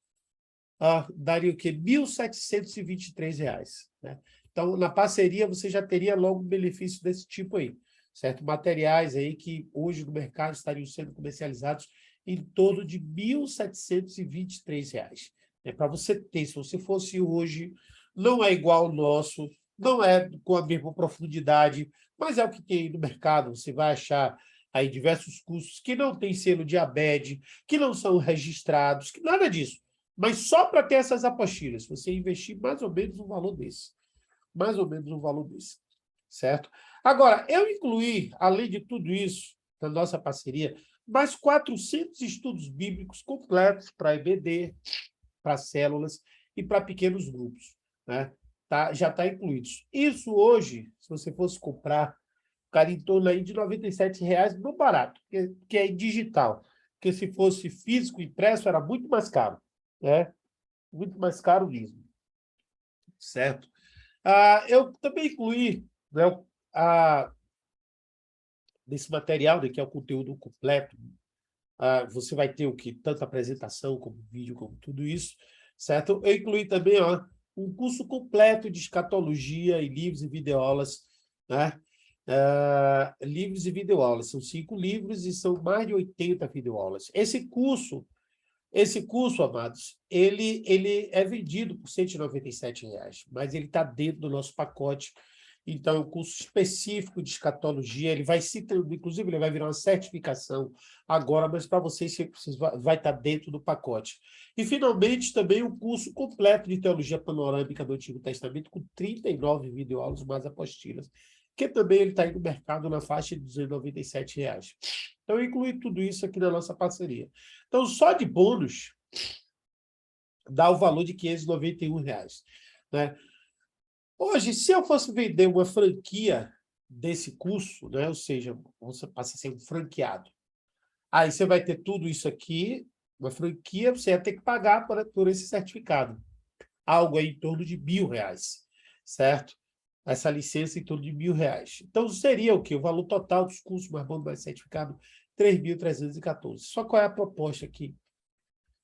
daria o quê? R$ 1.723, né? Então, na parceria, você já teria logo um benefício desse tipo aí, certo? Materiais aí que hoje no mercado estariam sendo comercializados em torno de R$ 1.723. Para você ter, se você fosse hoje, não é igual ao nosso, não é com a mesma profundidade, mas é o que tem no mercado. Você vai achar aí diversos cursos que não têm selo de ABED, que não são registrados, que nada disso. Mas só para ter essas apostilas, você investir mais ou menos um valor desse. Mais ou menos um valor desse. Certo? Agora, eu incluí, além de tudo isso, na nossa parceria, mais 400 estudos bíblicos completos para EBD, para células e para pequenos grupos, né? Já está incluídos. Isso hoje, se você fosse comprar, ficaria em torno aí de R$ 97 no barato, que é digital. Porque se fosse físico, impresso, era muito mais caro, né? Muito mais caro mesmo, certo? Eu também incluí, né, nesse material, né, que é o conteúdo completo. Você vai ter o que? Tanto apresentação, como vídeo, como tudo isso, certo? Eu incluí também um curso completo de escatologia e livros e videoaulas, né? Livros e videoaulas. São 5 livros e são mais de 80 videoaulas. Esse curso, amados, ele é vendido por R$ 197, mas ele está dentro do nosso pacote. Então, é um curso específico de escatologia, ele vai se, inclusive, ele vai virar uma certificação agora, mas para vocês vai estar dentro do pacote. E, finalmente, também um curso completo de teologia panorâmica do Antigo Testamento, com 39 videoaulas mais apostilas, que também ele está aí no mercado na faixa de R$ 297. Então, eu incluí tudo isso aqui na nossa parceria. Então, só de bônus, dá o valor de R$ 591, né? Hoje, se eu fosse vender uma franquia desse curso, né? Ou seja, você passa a ser um franqueado. Aí você vai ter tudo isso aqui, uma franquia, você ia ter que pagar por esse certificado. Algo aí em torno de R$ 1.000, certo? Essa licença em torno de R$ 1.000. Então, seria o quê? O valor total dos cursos mais bônus mais certificado, 3.314. Só qual é a proposta aqui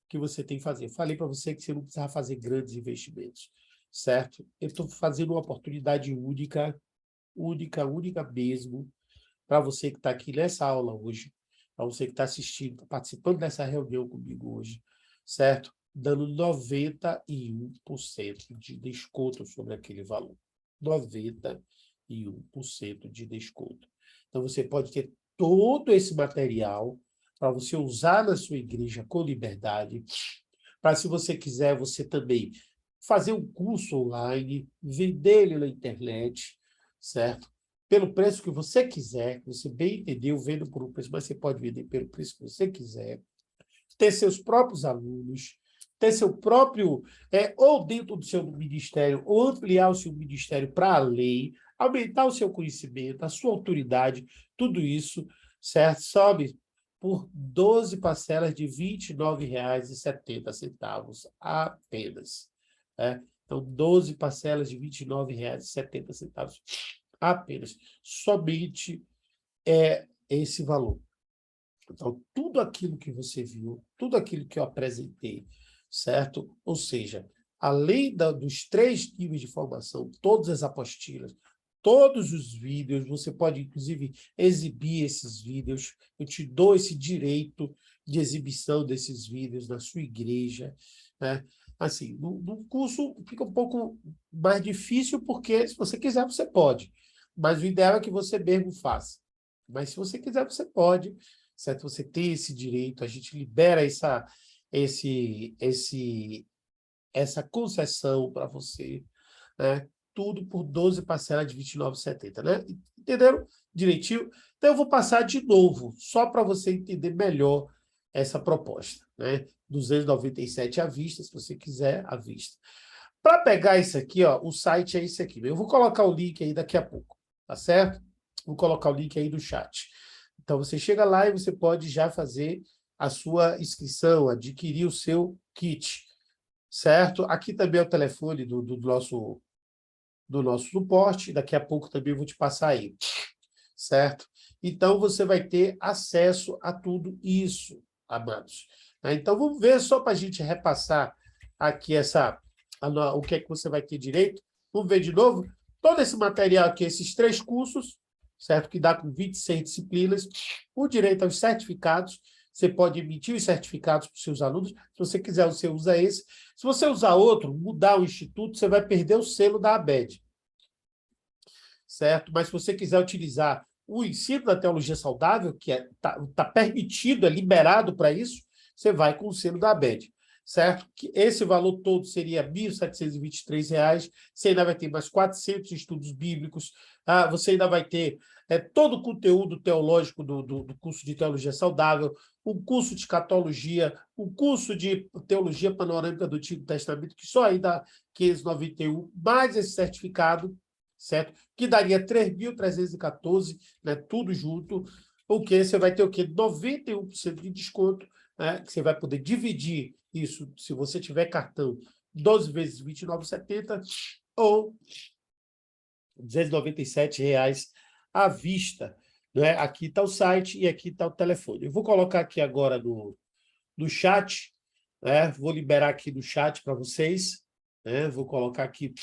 que você tem que fazer? Eu falei para você que você não precisava fazer grandes investimentos, certo? Eu estou fazendo uma oportunidade única, única, única mesmo, para você que está aqui nessa aula hoje, para você que está assistindo, participando dessa reunião comigo hoje, certo? Dando 91% de desconto sobre aquele valor. 91% de desconto. Então, você pode ter todo esse material para você usar na sua igreja com liberdade, para, se você quiser, você também fazer um curso online, vender ele na internet, certo? Pelo preço que você quiser, que você bem entendeu, vendo por um preço, mas você pode vender pelo preço que você quiser, ter seus próprios alunos, ter seu próprio, ou dentro do seu ministério, ou ampliar o seu ministério para além, aumentar o seu conhecimento, a sua autoridade, tudo isso, certo? Sobe por 12 parcelas de R$ 29,70 apenas. Então, 12 parcelas de R$ 29,70 apenas. Somente esse valor. Então, tudo aquilo que você viu, tudo aquilo que eu apresentei, certo? Ou seja, além dos 3 níveis de formação, todas as apostilas, todos os vídeos, você pode, inclusive, exibir esses vídeos. Eu te dou esse direito de exibição desses vídeos na sua igreja, né? Assim, no curso fica um pouco mais difícil, porque se você quiser, você pode. Mas o ideal é que você mesmo faça. Mas se você quiser, você pode, certo? Você tem esse direito, a gente libera essa concessão para você, né? Tudo por 12 parcelas de R$ 29,70, né? Entenderam direitinho? Então, eu vou passar de novo, só para você entender melhor essa proposta, né? R$ 297 à vista, se você quiser, à vista. Para pegar isso aqui, ó, o site é esse aqui. Eu vou colocar o link aí daqui a pouco, tá certo? Vou colocar o link aí no chat. Então, você chega lá e você pode já fazer a sua inscrição, adquirir o seu kit. certo? Aqui também é o telefone do nosso suporte, daqui a pouco também eu vou te passar aí, certo? Então, você vai ter acesso a tudo isso, amados. Né? Então, vamos ver só para a gente repassar aqui o que é que você vai ter direito. Vamos ver de novo? Todo esse material aqui, esses 3 cursos, certo? Que dá com 26 disciplinas, o direito aos certificados. Você pode emitir os certificados para os seus alunos. Se você quiser, você usa esse. Se você usar outro, mudar o instituto, você vai perder o selo da ABED, certo? Mas se você quiser utilizar o ensino da teologia saudável, que tá permitido, é liberado para isso, você vai com o selo da ABED, certo? Que esse valor todo seria R$ 1.723, você ainda vai ter mais 400 estudos bíblicos, você ainda vai ter todo o conteúdo teológico do curso de teologia saudável, um curso de escatologia, um curso de teologia panorâmica do Antigo Testamento, que só aí dá 591, mais esse certificado, certo? Que daria 3.314, né? Tudo junto. O que você vai ter o quê? 91% de desconto, né? Que você vai poder dividir isso, se você tiver cartão, 12 vezes R$ 29,70 ou R$ 297 à vista. Né? Aqui está o site e aqui está o telefone. Eu vou colocar aqui agora no chat, né? Vou liberar aqui no chat para vocês, né? Vou colocar aqui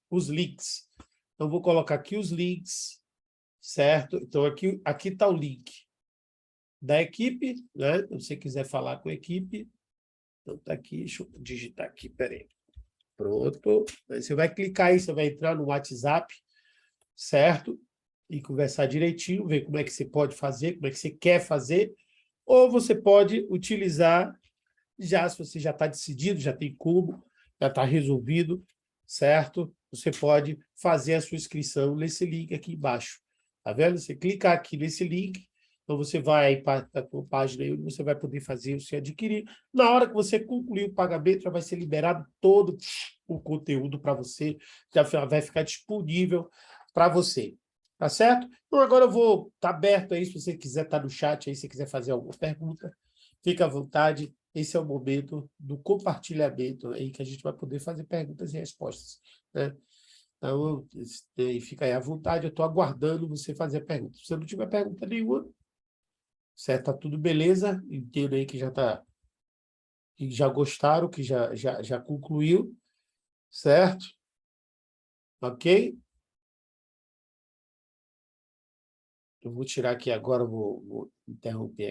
os links. Então, vou colocar aqui os links, certo? Então, aqui está o link da equipe, né? Se você quiser falar com a equipe, então está aqui, deixa eu digitar aqui, peraí. Pronto. Você vai clicar aí, você vai entrar no WhatsApp, certo? E conversar direitinho, ver como é que você pode fazer, como é que você quer fazer, ou você pode utilizar, já se você já está decidido, já tem como, já está resolvido, certo? Você pode fazer a sua inscrição nesse link aqui embaixo. Tá vendo? Você clica aqui nesse link, então você vai para a página aí onde você vai poder fazer o seu adquirir. Na hora que você concluir o pagamento, já vai ser liberado todo o conteúdo para você, já vai ficar disponível para você. Tá certo? Então agora eu vou estar aberto aí, se você quiser estar no chat aí, se quiser fazer alguma pergunta, fica à vontade. Esse é o momento do compartilhamento aí que a gente vai poder fazer perguntas e respostas, né? Então, fica aí à vontade, eu estou aguardando você fazer a pergunta. Se você não tiver pergunta nenhuma, certo? Tá tudo beleza, entendo aí que que já gostaram, que já concluiu, certo? Ok? Eu vou tirar aqui agora, vou interromper